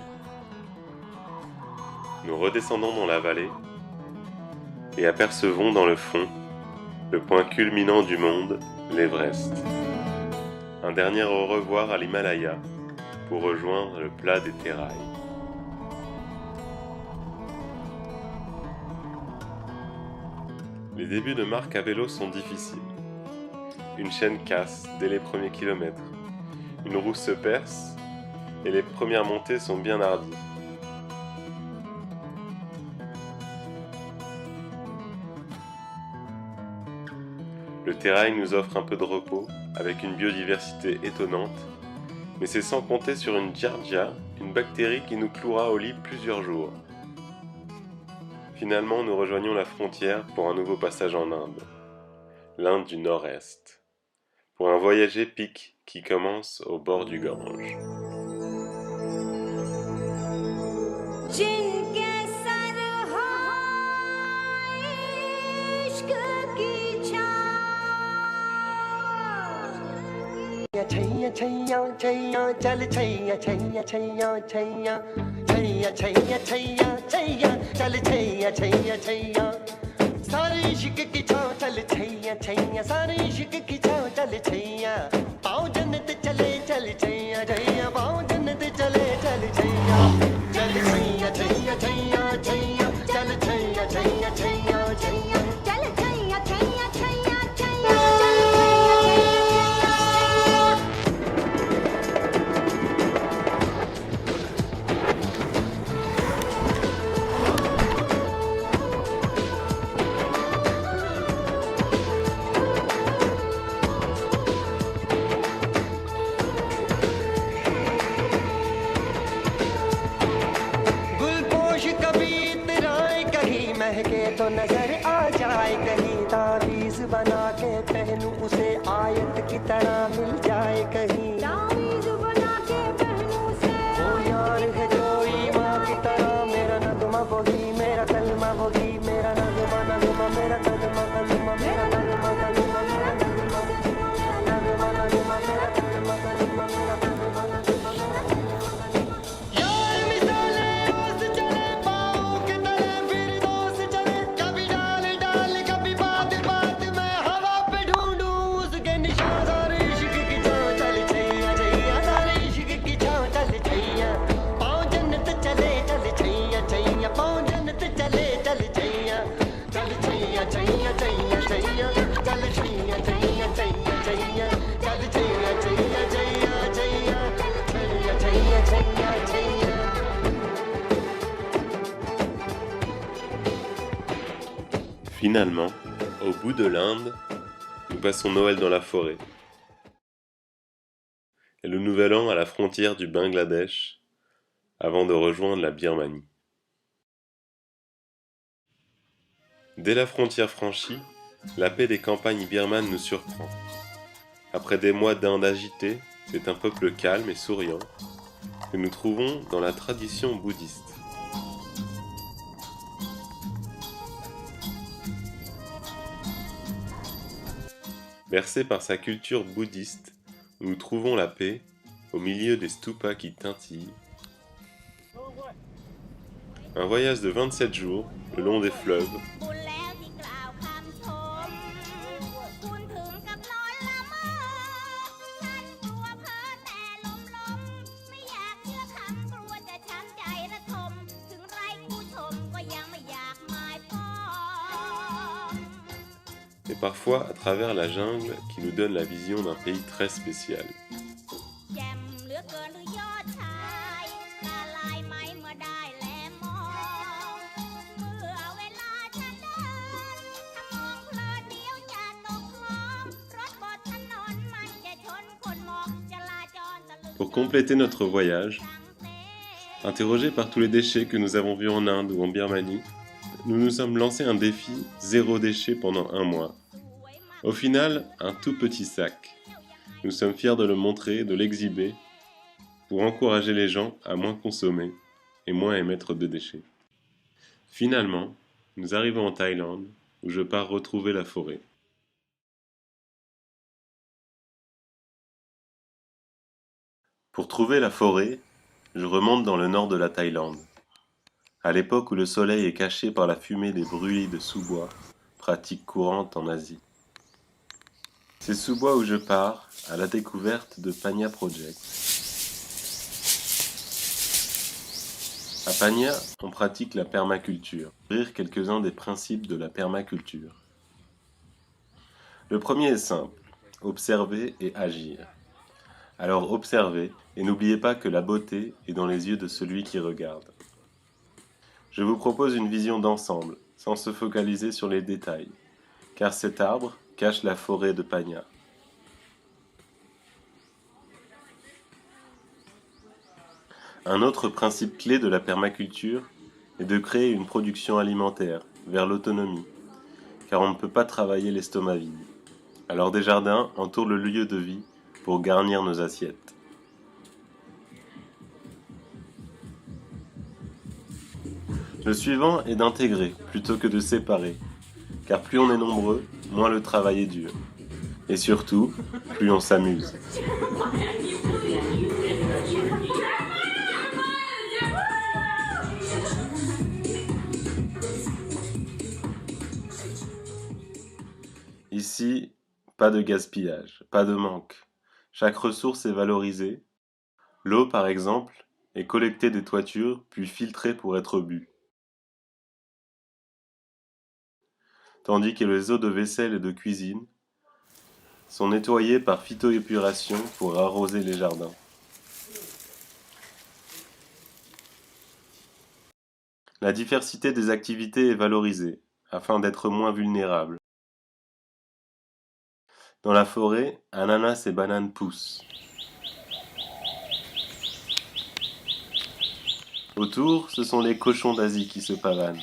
Speaker 1: Nous redescendons dans la vallée et apercevons dans le fond le point culminant du monde, l'Everest. Un dernier au revoir à l'Himalaya pour rejoindre le plat des Terrailles. Les débuts de Marc à vélo sont difficiles. Une chaîne casse dès les premiers kilomètres, une roue se perce et les premières montées sont bien hardies. Le terrain nous offre un peu de repos avec une biodiversité étonnante, mais c'est sans compter sur une giardia, une bactérie qui nous clouera au lit plusieurs jours. Finalement, nous rejoignons la frontière pour un nouveau passage en Inde, l'Inde du Nord-Est, pour un voyage épique qui commence au bord du Gange.
Speaker 9: Chaiyya छैया छैया चल छैया छैया छैया छैया छैया छैया छैया छैया चल छैया छैया छैया सारे इश्क की छाँव चल छैया छैया सारे इश्क की छाँव चल छैया पाँव जन्नत चले चल छैया छैया पाँव जन्नत चले चल छैया चल छैया छैया छैया छैया चल छैया छैया छैया छैया
Speaker 5: चल छैया छैया छैया छैया
Speaker 9: गुलपोश कभी इतराए कहीं महके तो नजर आ जाए कहीं तावीज बना के पहनूं उसे आयत की तरह मिल जाए कहीं
Speaker 5: तावीज़ बना के पहनूं से
Speaker 9: ओ यार है जो ईमान की तरह मेरा नगमा वही मेरा कलमा वही मेरा नगमा नगमा मेरा कलमा कलमा मेरा नगमा कलमा मेरा नगमा नगमा नगमा मेरा कलमा कलमा मेरा कलमा नगमा यार मिसाले रोज चले पाँव के तले फिर दोस्त चले कभी डाल डाल कभी बात बात में हवा पे ढूंढूं उसके निशान सारे इश्क की छाँव चल छैया छैया सारे इश्क की छाँव चल छैया पाँव जन्नत चले चल छैया छैया पाँव जन्नत चले चल छैया छैया छैया छैया चल छैया छैया छैया छैया चल छैया छैया छैया छैया छैया छैया Chaiyya
Speaker 1: Finalement, au bout de l'Inde, nous passons Noël dans la forêt. Et le Nouvel An à la frontière du Bangladesh, avant de rejoindre la Birmanie. Dès la frontière franchie, la paix des campagnes birmanes nous surprend. Après des mois d'Inde agitée, c'est un peuple calme et souriant que nous trouvons dans la tradition bouddhiste. Bercé par sa culture bouddhiste, nous trouvons la paix au milieu des stupas qui tintillent. Un voyage de 27 jours le long des fleuves,
Speaker 5: บุญแล้วที่กล่าวคำชมคุณถึงกับล้นละเมอฉันกลัวเพ้อแต่ลมไม่อยากเชื่อคำกลัวจะช้ำใจระทมถึงไรผู้ชมก็ยังไม่อยากหมายปอง
Speaker 1: et parfois à travers la jungle qui nous donne la vision d'un pays très spécial.
Speaker 5: แจ่มเหลือเกินหรือยอดชายตาลายไหมเมื่อได้แลมองเมื่อเวลาฉันเดินถ้ามองเพลินเดียวจะตกคลองรถบนถนนมันจะชนคนมองจราจรตะลึง
Speaker 1: Pour compléter notre voyage, interrogés par tous les déchets que nous avons vus en Inde ou en Birmanie, nous nous sommes lancé un défi zéro déchet pendant un mois. Au final, un tout petit sac. Nous sommes fiers de le montrer, de l'exhiber, pour encourager les gens à moins consommer et moins émettre de déchets. Finalement, nous arrivons en Thaïlande, où je pars retrouver la forêt. Pour trouver la forêt, je remonte dans le nord de la Thaïlande, à l'époque où le soleil est caché par la fumée des brûlis de sous-bois, pratique courante en Asie. C'est sous-bois où je pars à la découverte de Panya Project. À Panya, on pratique la permaculture, rire quelques-uns des principes de la permaculture. Le premier est simple, observer et agir. Alors observez et n'oubliez pas que la beauté est dans les yeux de celui qui regarde. Je vous propose une vision d'ensemble, sans se focaliser sur les détails, car cet arbre cache la forêt de Panya. Un autre principe clé de la permaculture est de créer une production alimentaire vers l'autonomie, car on ne peut pas travailler l'estomac vide. Alors des jardins entourent le lieu de vie pour garnir nos assiettes. Le suivant est d'intégrer plutôt que de séparer, car plus on est nombreux, moins le travail est dur. Et surtout, plus on s'amuse. Ici, pas de gaspillage, pas de manque. Chaque ressource est valorisée. L'eau, par exemple, est collectée des toitures, puis filtrée pour être bue. Tandis que les eaux de vaisselle et de cuisine sont nettoyées par phytoépuration pour arroser les jardins. La diversité des activités est valorisée, afin d'être moins vulnérable. Dans la forêt, ananas et bananes poussent. Autour, ce sont les cochons d'Asie qui se pavanent.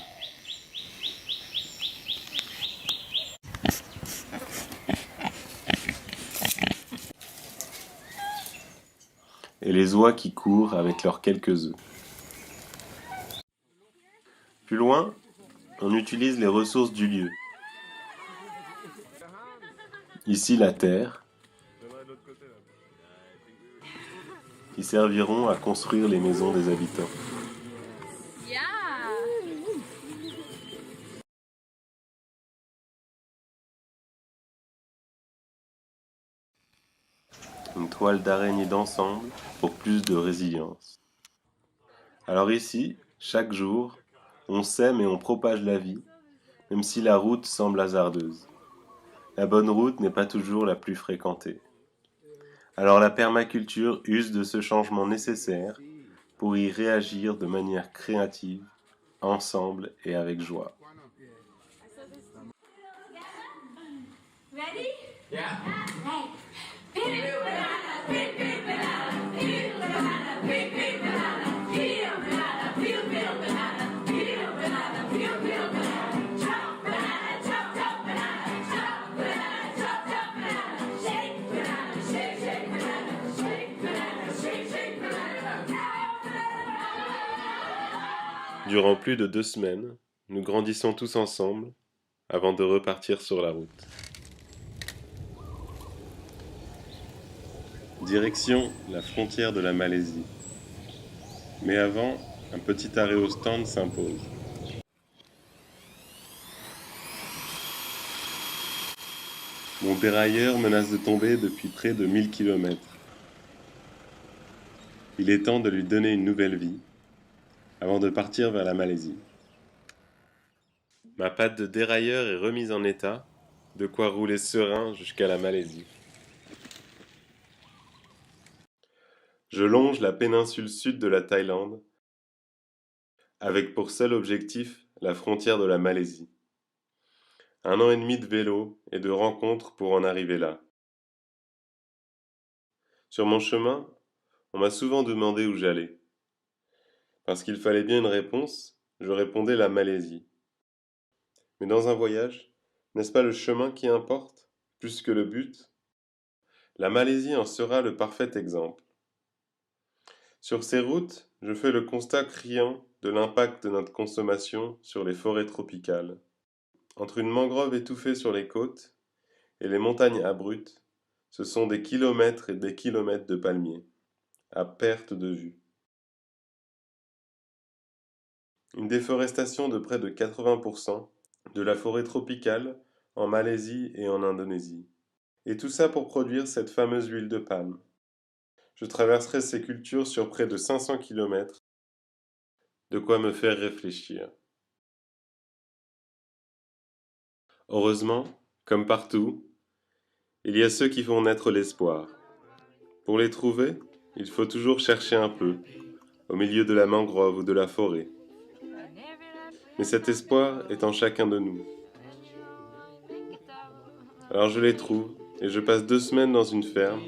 Speaker 1: Et les oies qui courent avec leurs quelques œufs. Plus loin, on utilise les ressources du lieu. Ici la terre, qui serviront à construire les maisons des habitants. Une toile d'araignée d'ensemble pour plus de résilience. Alors ici, chaque jour, on sème et on propage la vie, même si la route semble hasardeuse. La bonne route n'est pas toujours la plus fréquentée. Alors la permaculture use de ce changement nécessaire pour y réagir de manière créative, ensemble et avec joie.
Speaker 5: Ready?
Speaker 1: Durant plus de 2 semaines, nous grandissons tous ensemble avant de repartir sur la route. Direction la frontière de la Malaisie. Mais avant, un petit arrêt au stand s'impose. Mon dérailleur menace de tomber depuis près de 1000 km. Il est temps de lui donner une nouvelle vie avant de partir vers la Malaisie. Ma patte de dérailleur est remise en état, de quoi rouler serein jusqu'à la Malaisie. Je longe la péninsule sud de la Thaïlande, avec pour seul objectif la frontière de la Malaisie. 1 an et demi de vélo et de rencontres pour en arriver là. Sur mon chemin, on m'a souvent demandé où j'allais. Parce qu'il fallait bien une réponse, je répondais la Malaisie. Mais dans un voyage, n'est-ce pas le chemin qui importe, plus que le but? La Malaisie en sera le parfait exemple. Sur ces routes, je fais le constat criant de l'impact de notre consommation sur les forêts tropicales. Entre une mangrove étouffée sur les côtes et les montagnes abruptes, ce sont des kilomètres et des kilomètres de palmiers, à perte de vue. Une déforestation de près de 80% de la forêt tropicale en Malaisie et en Indonésie. Et tout ça pour produire cette fameuse huile de palme. Je traverserai ces cultures sur près de 500 km, de quoi me faire réfléchir. Heureusement, comme partout, il y a ceux qui font naître l'espoir. Pour les trouver, il faut toujours chercher un peu, au milieu de la mangrove ou de la forêt. Mais cet espoir est en chacun de nous. Alors je les trouve, et je passe 2 semaines dans une ferme,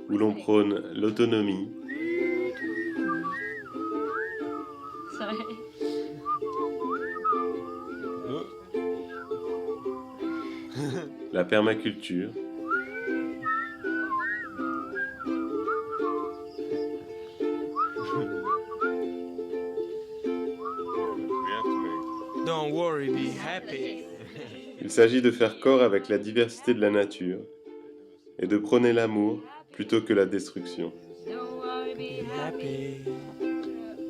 Speaker 1: où l'on prône l'autonomie, la permaculture,
Speaker 2: Don't worry, be happy.
Speaker 1: Il s'agit de faire corps avec la diversité de la nature et de prôner l'amour plutôt que la destruction.
Speaker 7: Don't worry, be
Speaker 2: Happy.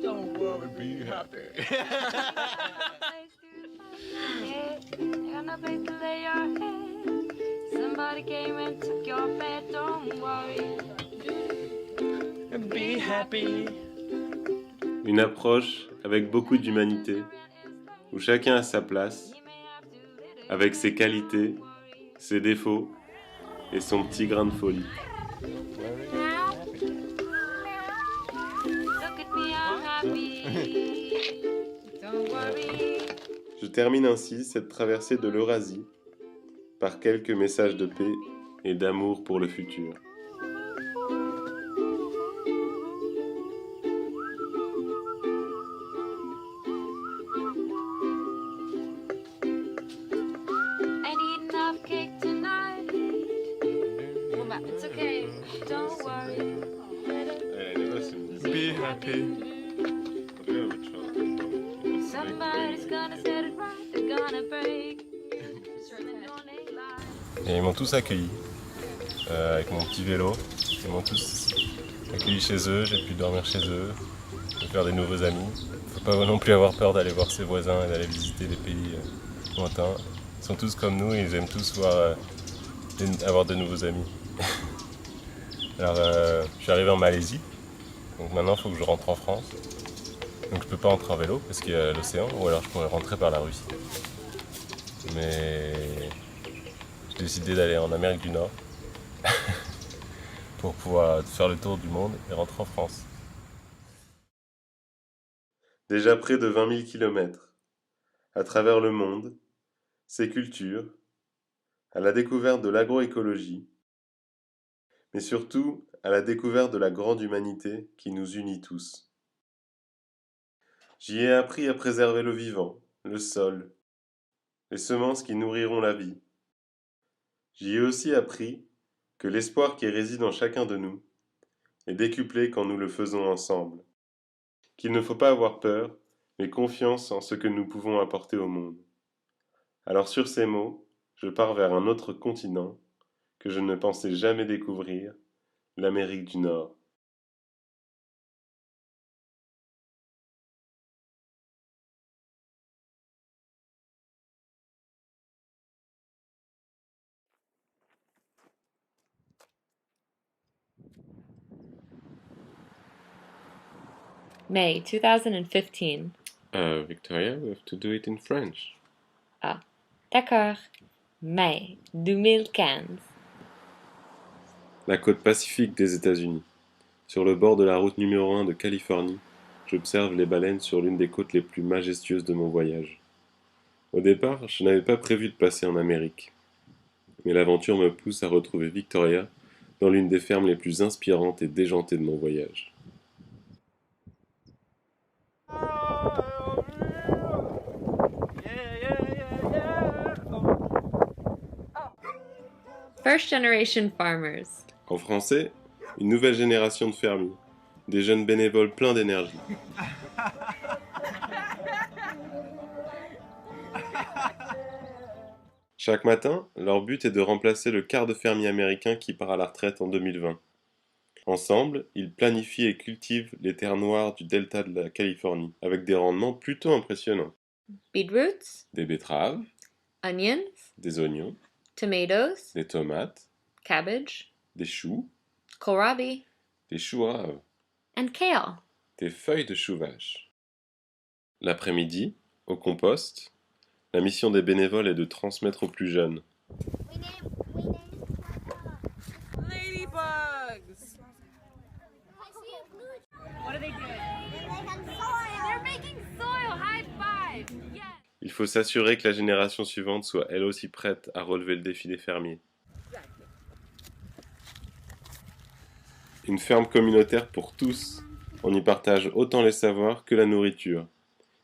Speaker 2: Don't worry, be happy.
Speaker 7: happy. a place to lay your head. Somebody came and took your bed, don't worry.
Speaker 4: Be happy.
Speaker 1: Une approche avec beaucoup d'humanité, où chacun a sa place, avec ses qualités, ses défauts et son petit grain de folie.
Speaker 7: Look at me, I'm happy. Don't worry.
Speaker 1: Je termine ainsi cette traversée de l'Eurasie par quelques messages de paix et d'amour pour le futur.
Speaker 7: Ain't eat enough cake tonight. It's okay, don't worry.
Speaker 2: Be happy.
Speaker 7: Somebody's gonna set it right, they're gonna break. They're gonna lie.
Speaker 1: Et ils m'ont tous accueilli avec mon petit vélo. Ils m'ont tous accueilli chez eux, j'ai pu dormir chez eux, me faire des nouveaux amis. Faut pas non plus avoir peur d'aller voir ses voisins et d'aller visiter des pays lointains. Ils sont tous comme nous et ils aiment tous avoir de nouveaux amis. Alors je suis arrivé en Malaisie, donc maintenant il faut que je rentre en France. Donc je peux pas rentrer en vélo parce qu'il y a l'océan, ou alors je pourrais rentrer par la Russie. Mais j'ai décidé d'aller en Amérique du Nord pour pouvoir faire le tour du monde et rentrer en France. Déjà près de 20 000 kilomètres, à travers le monde, ses cultures, à la découverte de l'agroécologie, mais surtout à la découverte de la grande humanité qui nous unit tous. J'y ai appris à préserver le vivant, le sol, les semences qui nourriront la vie. J'y ai aussi appris que l'espoir qui réside en chacun de nous est décuplé quand nous le faisons ensemble, qu'il ne faut pas avoir peur, mais confiance en ce que nous pouvons apporter au monde. Alors sur ces mots, je pars vers un autre continent que je ne pensais jamais découvrir, l'Amérique du Nord.
Speaker 6: May 2015.
Speaker 1: Victoria, we have to do it in French.
Speaker 6: Ah, d'accord. Mai 2015.
Speaker 1: La côte pacifique des États-Unis. Sur le bord de la route numéro 1 de Californie, j'observe les baleines sur l'une des côtes les plus majestueuses de mon voyage. Au départ, je n'avais pas prévu de passer en Amérique. Mais l'aventure me pousse à retrouver Victoria dans l'une des fermes les plus inspirantes et déjantées de mon voyage.
Speaker 6: First generation farmers.
Speaker 1: En français, une nouvelle génération de fermiers, des jeunes bénévoles pleins d'énergie. Chaque matin, leur but est de remplacer le quart de fermiers américains qui part à la retraite en 2020. Ensemble, ils planifient et cultivent les terres noires du delta de la Californie, avec des rendements plutôt impressionnants.
Speaker 6: Beetroots,
Speaker 1: Des betteraves,
Speaker 6: onions,
Speaker 1: des oignons,
Speaker 6: tomatoes,
Speaker 1: des tomates,
Speaker 6: cabbage,
Speaker 1: des choux,
Speaker 6: kohlrabi,
Speaker 1: des choux raves,
Speaker 6: and kale.
Speaker 1: des feuilles de chou vache. L'après-midi, au compost, la mission des bénévoles est de transmettre aux plus jeunes.
Speaker 7: Ladybugs! What are they doing? They're making soil! High five! Yes!
Speaker 1: Il faut s'assurer que la génération suivante soit elle aussi prête à relever le défi des fermiers. Une ferme communautaire pour tous. On y partage autant les savoirs que la nourriture.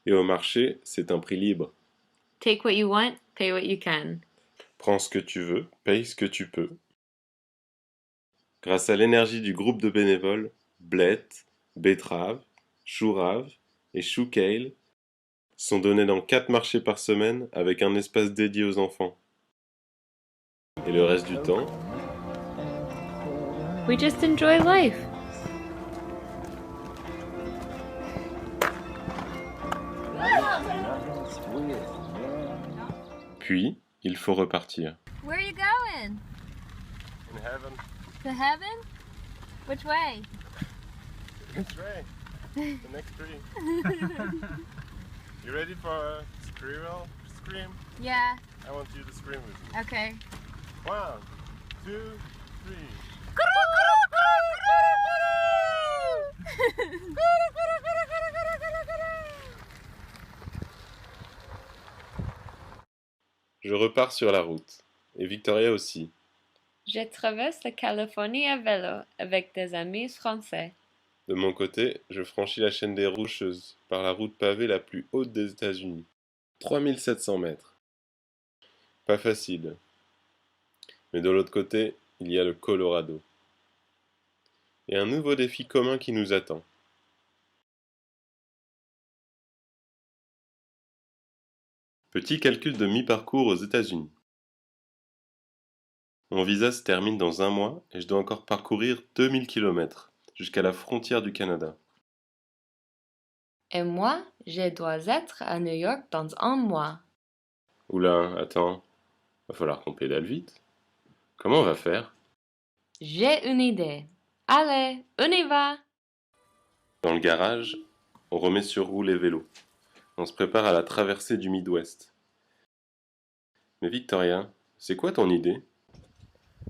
Speaker 1: Et au marché, c'est un prix libre.
Speaker 6: Take what you want, pay what you can.
Speaker 1: Prends ce que tu veux, paye ce que tu peux. Grâce à l'énergie du groupe de bénévoles, blettes, betteraves, choux raves et choux kale sont donnés dans 4 marchés par semaine avec un espace dédié aux enfants. Et le reste du temps,
Speaker 6: We just enjoy life.
Speaker 1: puis il faut repartir.
Speaker 7: Where are you going?
Speaker 1: In heaven.
Speaker 7: To heaven? Which way?
Speaker 1: Next tree. The next tree. You ready for a scream?
Speaker 7: Yeah,
Speaker 1: I want you to scream with me.
Speaker 7: okay.
Speaker 1: 1, 2, 3. Je repars sur la route, et Victoria aussi.
Speaker 6: Je traverse la Californie à vélo avec des amis français.
Speaker 1: De mon côté, je franchis la chaîne des Rocheuses par la route pavée la plus haute des États-Unis. 3700 mètres. Pas facile. Mais de l'autre côté, il y a le Colorado. Et un nouveau défi commun qui nous attend. Petit calcul de mi-parcours aux États-Unis. Mon visa se termine dans 1 mois et je dois encore parcourir 2000 km jusqu'à la frontière du Canada.
Speaker 6: Et moi, je dois être à New York dans 1 mois.
Speaker 1: Oula, attends, va falloir qu'on pédale vite. Comment on va faire?
Speaker 6: J'ai une idée. Allez, on y va!
Speaker 1: Dans le garage, on remet sur roue les vélos. On se prépare à la traversée du Midwest. Mais Victoria, c'est quoi ton idée?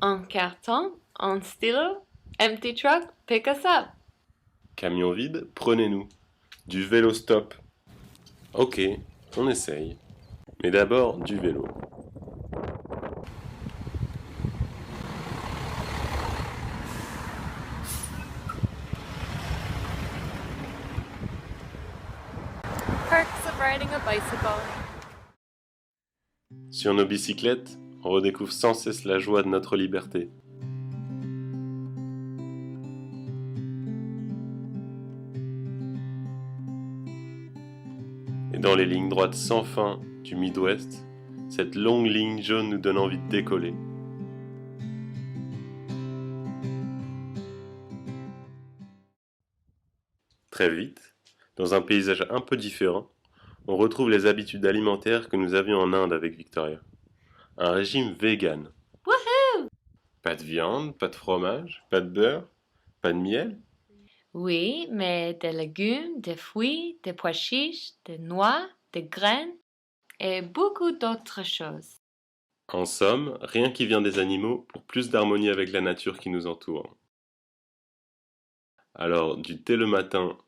Speaker 6: Un carton, un stylo, empty truck, pick us up.
Speaker 1: Camion vide, prenez-nous. Du vélo stop. Ok, on essaye. Mais d'abord, du vélo.
Speaker 7: Perks of riding a bicycle.
Speaker 1: Sur nos bicyclettes, on redécouvre sans cesse la joie de notre liberté. Et dans les lignes droites sans fin du Midwest, cette longue ligne jaune nous donne envie de décoller. Très vite, dans un paysage un peu différent, on retrouve les habitudes alimentaires que nous avions en Inde avec Victoria. Un régime vegan.
Speaker 6: Wouhou!
Speaker 1: Pas de viande, pas de fromage, pas de beurre, pas de miel.
Speaker 6: Oui, mais des légumes, des fruits, des pois chiches, des noix, des graines et beaucoup d'autres choses.
Speaker 1: En somme, rien qui vient des animaux pour plus d'harmonie avec la nature qui nous entoure. Alors, du thé le matin,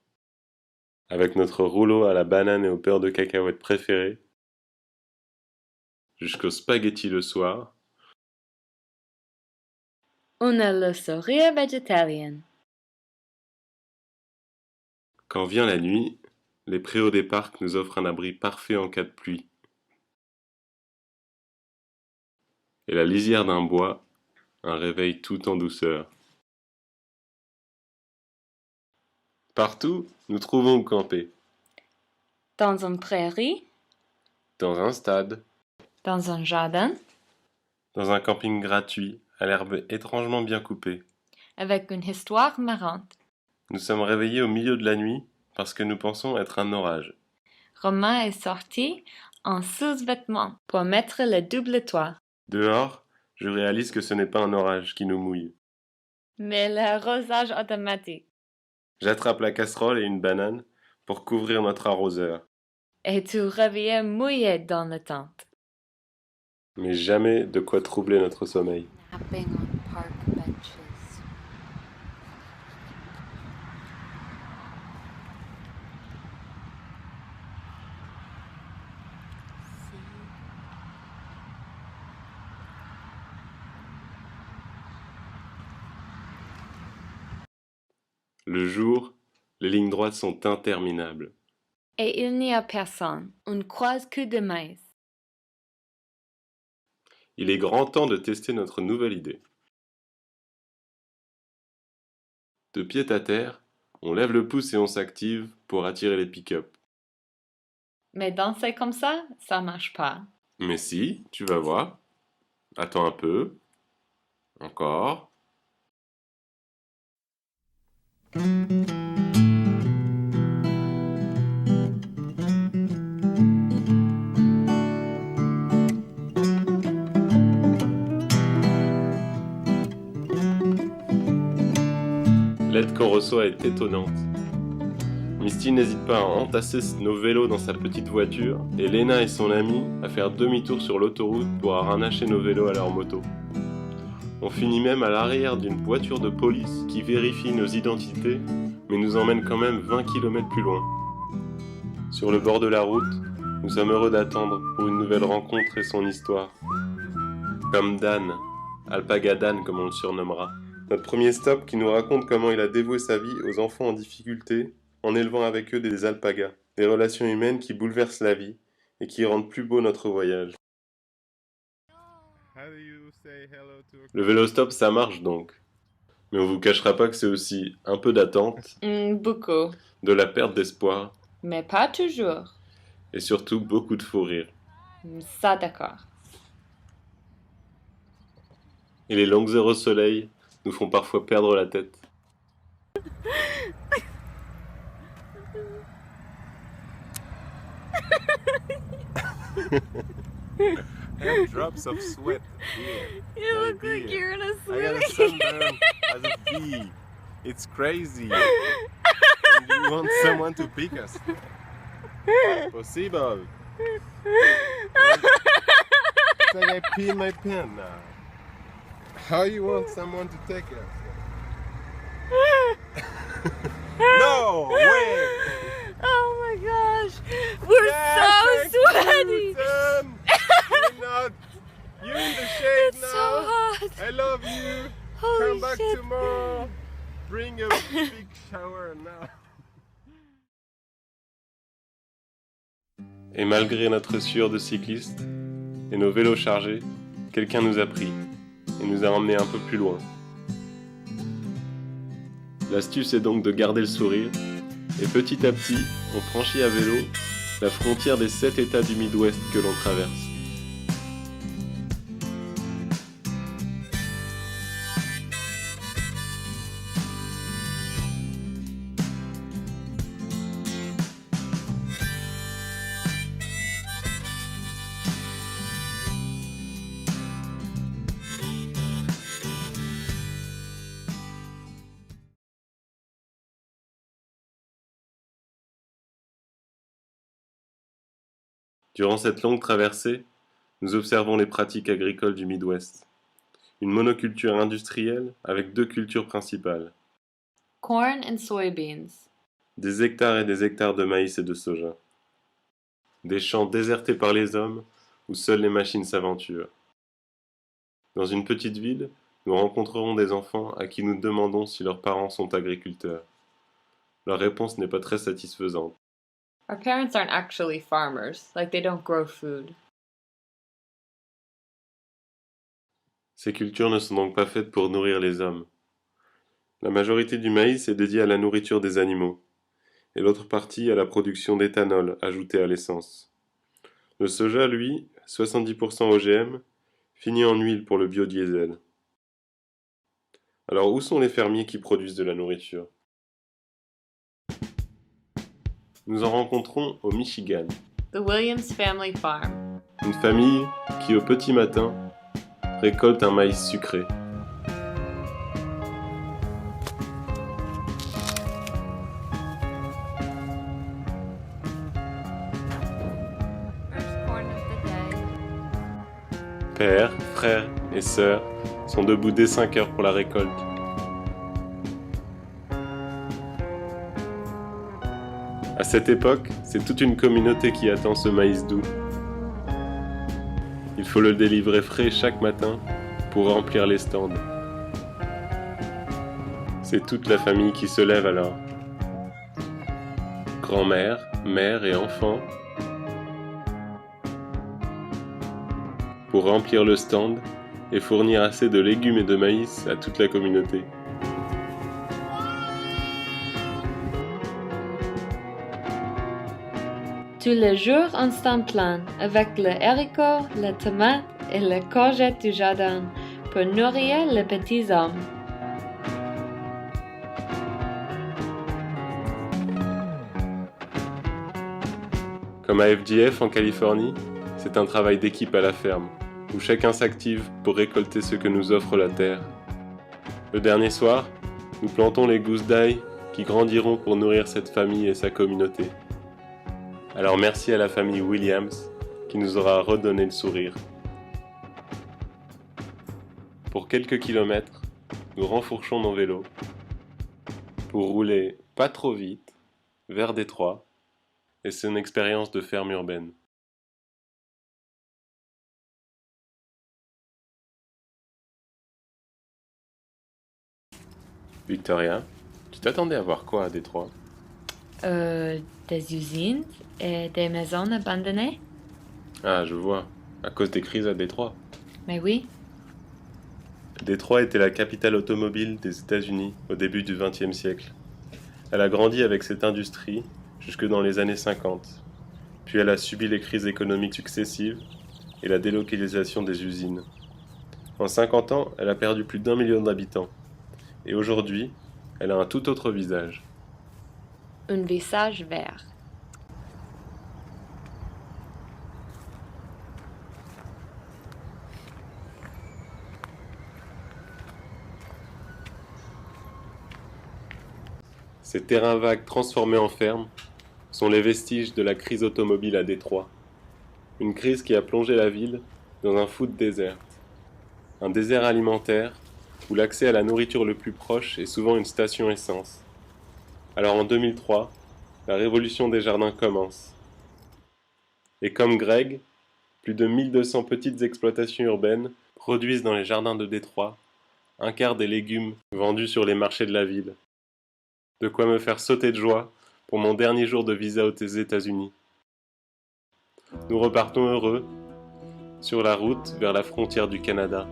Speaker 1: avec notre rouleau à la banane et au beurre de cacahuète préféré, jusqu'au spaghetti le soir,
Speaker 6: On a le sourire végétalien.
Speaker 1: quand vient la nuit, les préaux des parcs nous offrent un abri parfait en cas de pluie. Et la lisière d'un bois, un réveil tout en douceur. Partout, nous trouvons où camper.
Speaker 6: Dans une prairie,
Speaker 1: Dans un stade,
Speaker 6: dans un jardin,
Speaker 1: dans un camping gratuit, à l'herbe étrangement bien coupée.
Speaker 6: avec une histoire marrante.
Speaker 1: Nous sommes réveillés au milieu de la nuit parce que nous pensons être un orage.
Speaker 6: Romain est sorti en sous-vêtements pour mettre le double toit.
Speaker 1: Dehors, je réalise que ce n'est pas un orage qui nous mouille.
Speaker 6: Mais l'arrosage automatique.
Speaker 1: J'attrape la casserole et une banane pour couvrir notre arroseur.
Speaker 6: Et tu reviens mouillé dans la tente.
Speaker 1: Mais jamais de quoi troubler notre sommeil.
Speaker 6: Napping on park benches.
Speaker 1: Le jour, les lignes droites sont interminables.
Speaker 6: Et il n'y a personne. On ne croise que de maïs.
Speaker 1: Il est grand temps de tester notre nouvelle idée. De pied à terre, on lève le pouce et on s'active pour attirer les pick-up.
Speaker 6: Mais danser comme ça marche pas.
Speaker 1: Mais si, tu vas voir. Attends un peu. Encore. l'aide qu'on reçoit est étonnante. Misty n'hésite pas à entasser nos vélos dans sa petite voiture et Lena et son amie à faire demi-tour sur l'autoroute pour arracher nos vélos à leur moto. On finit même à l'arrière d'une voiture de police qui vérifie nos identités mais nous emmène quand même 20 km plus loin. Sur le bord de la route, nous sommes heureux d'attendre pour une nouvelle rencontre et son histoire. Comme Dan, Alpaga Dan comme on le surnommera. Notre premier stop qui nous raconte comment il a dévoué sa vie aux enfants en difficulté en élevant avec eux des alpagas. Des relations humaines qui bouleversent la vie et qui rendent plus beau notre voyage.
Speaker 2: How do you say hello to a
Speaker 1: Le vélostop ça marche donc. Mais on vous cachera pas que c'est aussi un peu d'attente,
Speaker 10: Beaucoup,
Speaker 1: de la perte d'espoir
Speaker 10: mais pas toujours.
Speaker 1: et surtout beaucoup de faux rires.
Speaker 10: Ça d'accord.
Speaker 1: Et les longues heures au soleil nous font parfois perdre la tête.
Speaker 2: I have drops of sweat here.
Speaker 7: You
Speaker 2: My
Speaker 7: look like
Speaker 2: dear.
Speaker 7: you're in a
Speaker 2: I got a
Speaker 7: swimming.
Speaker 2: sunburn as a bee. It's crazy. And we want someone to pick us. Possible. It's like I pee my pen now. How you want someone to take us? No way!
Speaker 7: Oh my gosh, we're
Speaker 2: Yes,
Speaker 7: so
Speaker 2: thank
Speaker 7: sweaty.
Speaker 2: you, son. You're not. You're in the shade
Speaker 7: It's so
Speaker 2: now.
Speaker 7: hot.
Speaker 2: I love you.
Speaker 7: Holy
Speaker 2: Come back
Speaker 7: shit.
Speaker 2: tomorrow. Bring a big shower now.
Speaker 1: Et malgré notre sueur de cycliste et nos vélos chargés, quelqu'un nous a pris et nous a emmenés un peu plus loin. L'astuce est donc de garder le sourire et petit à petit, on franchit à vélo la frontière des 7 États du Midwest que l'on traverse. Durant cette longue traversée, nous observons les pratiques agricoles du Midwest. Une monoculture industrielle avec 2 cultures principales.
Speaker 10: Corn and soybeans.
Speaker 1: Des hectares et des hectares de maïs et de soja. Des champs désertés par les hommes où seules les machines s'aventurent. Dans une petite ville, nous rencontrerons des enfants à qui nous demandons si leurs parents sont agriculteurs. Leur réponse n'est pas très satisfaisante.
Speaker 10: Our parents aren't actually farmers, like they don't grow food.
Speaker 1: Ces cultures ne sont donc pas faites pour nourrir les hommes. La majorité du maïs est dédiée à la nourriture des animaux, et l'autre partie à la production d'éthanol ajouté à l'essence. Le soja, lui, 70% OGM, finit en huile pour le biodiesel. Alors où sont les fermiers qui produisent de la nourriture ? Nous en rencontrons au Michigan.
Speaker 10: The Williams Family Farm.
Speaker 1: Une famille qui, au petit matin, récolte un maïs sucré.
Speaker 7: First corn of the day.
Speaker 1: Père, frère et sœur sont debout dès 5 heures pour la récolte. À cette époque, c'est toute une communauté qui attend ce maïs doux. Il faut le délivrer frais chaque matin pour remplir les stands. C'est toute la famille qui se lève alors. Grand-mère, mère et enfants pour remplir le stand et fournir assez de légumes et de maïs à toute la communauté.
Speaker 6: Tous les jours, on stand plein avec le haricot, la tomate et la courgette du jardin pour nourrir les petits hommes.
Speaker 1: Comme à FGF en Californie, c'est un travail d'équipe à la ferme, où chacun s'active pour récolter ce que nous offre la terre. Le dernier soir, Nous plantons les gousses d'ail qui grandiront pour nourrir cette famille et sa communauté. Alors merci à la famille Williams qui nous aura redonné le sourire. Pour quelques kilomètres, nous renfourchons nos vélos pour rouler pas trop vite vers Détroit et son expérience de ferme urbaine. Victoria, tu t'attendais à voir quoi à Détroit?
Speaker 6: Des usines et des maisons abandonnées?
Speaker 1: Ah, je vois, à cause des crises à Détroit.
Speaker 6: Mais oui,
Speaker 1: Détroit était la capitale automobile des États-Unis au début du XXe siècle. Elle a grandi avec cette industrie jusque dans les années 50. Puis elle a subi les crises économiques successives et la délocalisation des usines. En 50 ans, elle a perdu plus d'1 million d'habitants. Et aujourd'hui, elle a un tout autre visage.
Speaker 6: un visage vert.
Speaker 1: Ces terrains vagues transformés en fermes sont les vestiges de la crise automobile à Détroit. Une crise qui a plongé la ville dans un food desert. Un désert alimentaire où l'accès à la nourriture le plus proche est souvent une station essence. Alors en 2003, la révolution des jardins commence. Et comme Greg, plus de 1200 petites exploitations urbaines produisent dans les jardins de Détroit un quart des légumes vendus sur les marchés de la ville. De quoi me faire sauter de joie pour mon dernier jour de visa aux États-Unis. Nous repartons heureux sur la route vers la frontière du Canada.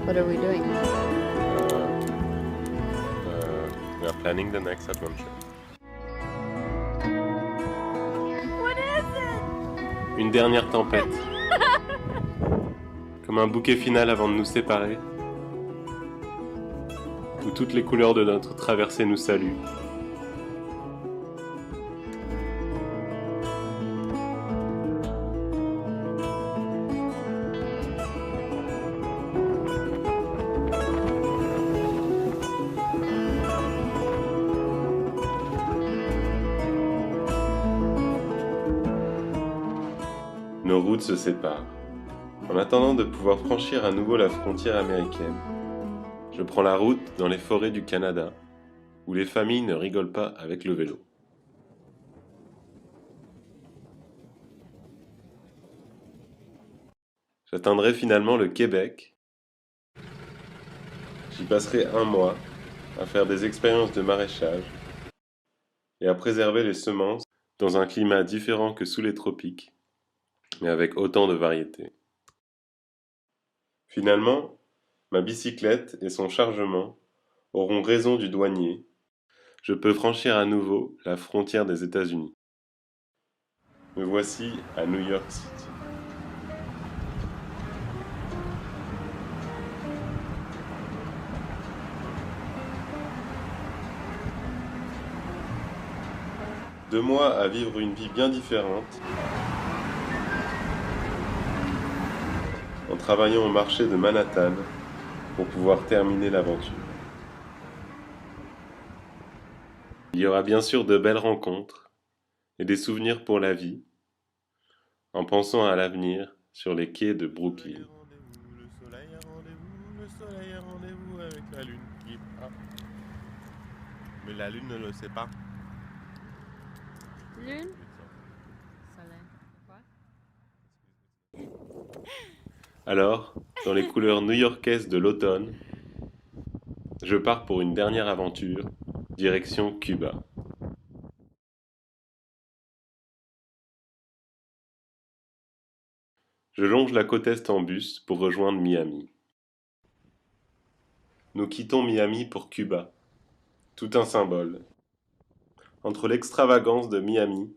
Speaker 6: What are we doing?
Speaker 1: We are planning the next adventure.
Speaker 6: What is it?
Speaker 1: Une dernière tempête. Comme un bouquet final avant de nous séparer, où toutes les couleurs de notre traversée nous saluent. Nos routes se séparent. En attendant de pouvoir franchir à nouveau la frontière américaine, je prends la route dans les forêts du Canada, où les familles ne rigolent pas avec le vélo. J'atteindrai finalement le Québec. J'y passerai 1 mois à faire des expériences de maraîchage et à préserver les semences dans un climat différent que sous les tropiques, mais avec autant de variété. Finalement, ma bicyclette et son chargement auront raison du douanier. Je peux franchir à nouveau la frontière des États-Unis. Me voici à New York City. Deux mois à vivre une vie bien différente, en travaillant au marché de Manhattan pour pouvoir terminer l'aventure. Il y aura bien sûr de belles rencontres et des souvenirs pour la vie, en pensant à l'avenir sur les quais de Brooklyn.
Speaker 2: Le soleil a rendez-vous, le soleil a rendez-vous avec la lune qui part. Mais la lune ne le sait pas.
Speaker 6: Lune?
Speaker 1: Alors, dans les couleurs new-yorkaises de l'automne, je pars pour une dernière aventure, direction Cuba. Je longe la côte est en bus pour rejoindre Miami. nous quittons Miami pour Cuba. Tout un symbole. Entre l'extravagance de Miami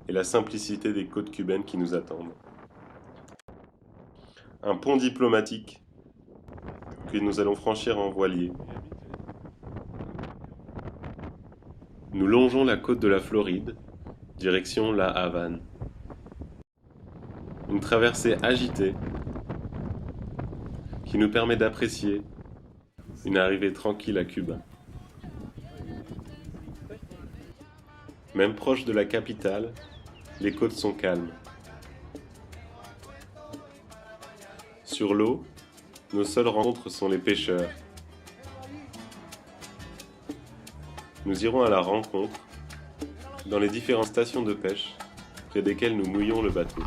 Speaker 1: et la simplicité des côtes cubaines qui nous attendent. Un pont diplomatique que nous allons franchir en voilier. Nous longeons la côte de la Floride, direction La Havane. Une traversée agitée qui nous permet d'apprécier une arrivée tranquille à Cuba. Même proche de la capitale, les côtes sont calmes. Sur l'eau, nos seules rencontres sont les pêcheurs. Nous irons à la rencontre dans les différentes stations de pêche près desquelles nous mouillons le bateau.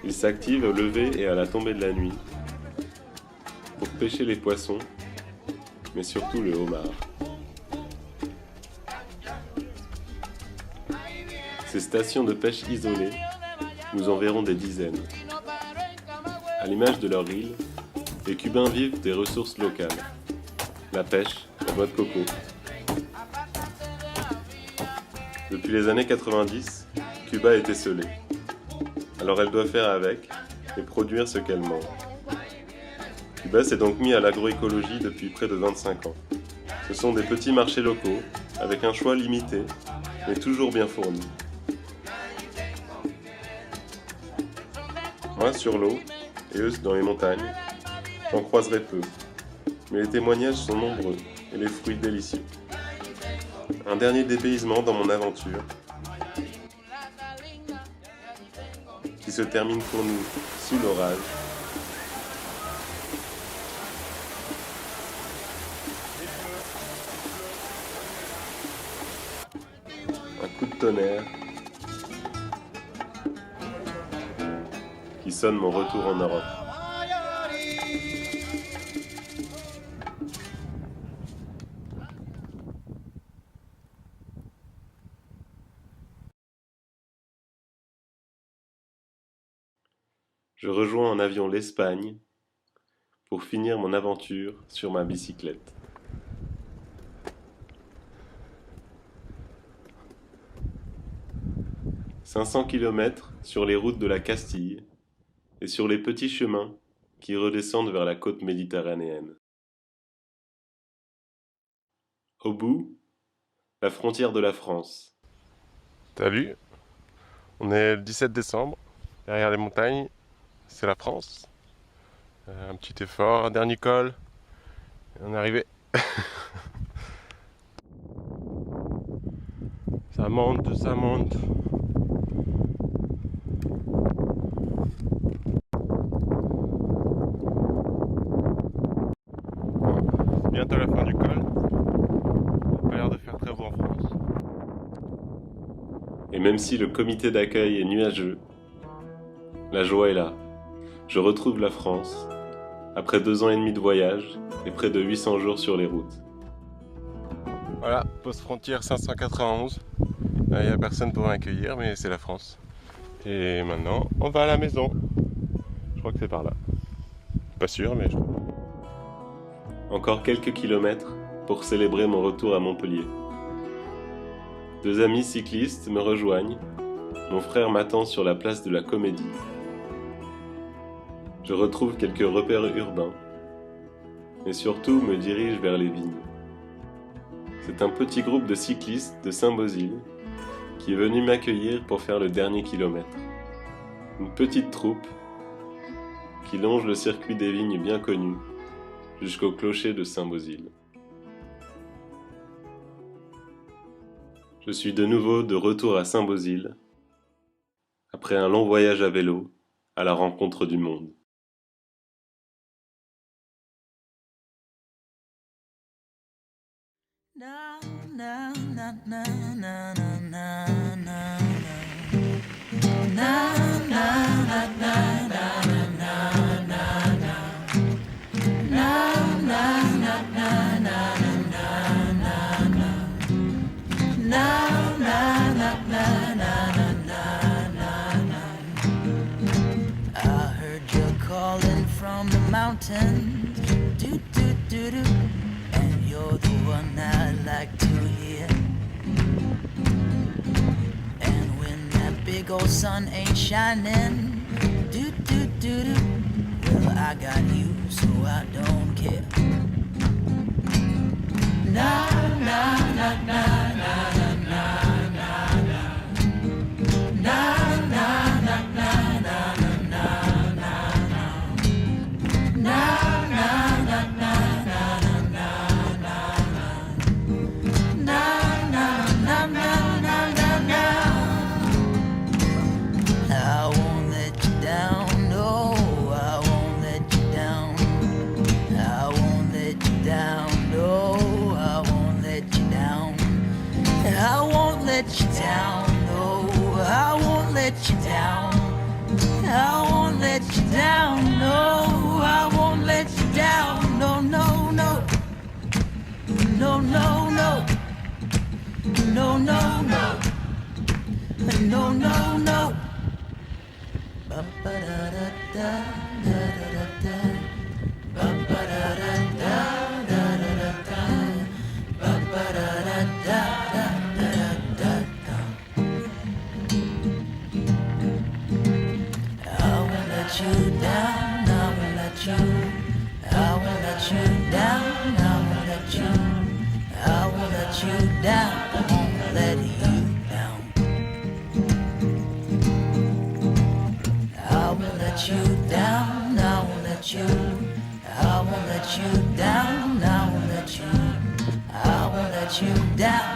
Speaker 1: Ils s'activent au lever et à la tombée de la nuit pour pêcher les poissons, mais surtout le homard. Ces stations de pêche isolées, nous en verrons des dizaines. À l'image de leur île, les Cubains vivent des ressources locales. La pêche, la noix de coco. Depuis les années 90, Cuba est esselée. Alors elle doit faire avec et produire ce qu'elle mange. Cuba s'est donc mis à l'agroécologie depuis près de 25 ans. Ce sont des petits marchés locaux, avec un choix limité, mais toujours bien fourni. Moi, sur l'eau, et eux dans les montagnes, j'en croiserai peu. Mais les témoignages sont nombreux, et les fruits délicieux. Un dernier dépaysement dans mon aventure, qui se termine pour nous sous l'orage. Un coup de tonnerre qui sonne mon retour en Europe. Je rejoins en avion l'Espagne pour finir mon aventure sur ma bicyclette. « 500 km sur les routes de la Castille et sur les petits chemins qui redescendent vers la côte méditerranéenne. Au bout, la frontière de la France. »
Speaker 2: T'as vu? On est le 17 décembre, derrière les montagnes, c'est la France. Un petit effort, un dernier col, et on est arrivé. Ça monte, ça monte. C'est bientôt la fin du col. Ça n'a pas l'air de faire très beau en France.
Speaker 1: Et même si le comité d'accueil est nuageux, la joie est là. Je retrouve la France, après 2 ans et demi de voyage et près de 800 jours sur les routes.
Speaker 2: Voilà, poste frontière 591. Il n'y a personne pour m'accueillir, mais c'est la France. Et maintenant, on va à la maison. Je crois que c'est par là. Pas sûr, mais je crois.
Speaker 1: Encore quelques kilomètres pour célébrer mon retour à Montpellier. 2 amis cyclistes me rejoignent. Mon frère m'attend sur la place de la Comédie. Je retrouve quelques repères urbains, et surtout me dirige vers les vignes. C'est un petit groupe de cyclistes de Saint-Bosile qui est venu m'accueillir pour faire le dernier kilomètre. Une petite troupe qui longe le circuit des vignes bien connu jusqu'au clocher de Saint-Bosile. Je suis de nouveau de retour à Saint-Bosile, après un long voyage à vélo à la rencontre du monde.
Speaker 8: Na na na na na na na na na na na from the mountain. mountains. Do do do do, and you're the one I like to hear. And when that big old sun ain't shining, do do do do, well I got you, so I don't care. Na na na na na na na na na na na na na na. Let you down, no, I won't let you down. I won't let you down, no, I won't let you down. No, no, no, no, no, no, no, no, no, no, no, no. Ba ba da da da da da da. Ba ba da da da da da da. Ba ba da da da. You down, I won't let you. I won't let you down, I won't let you. I won't let you down, I won't let you down. I won't let you down, I won't let you. I won't let you down, I won't let you. I won't let you down.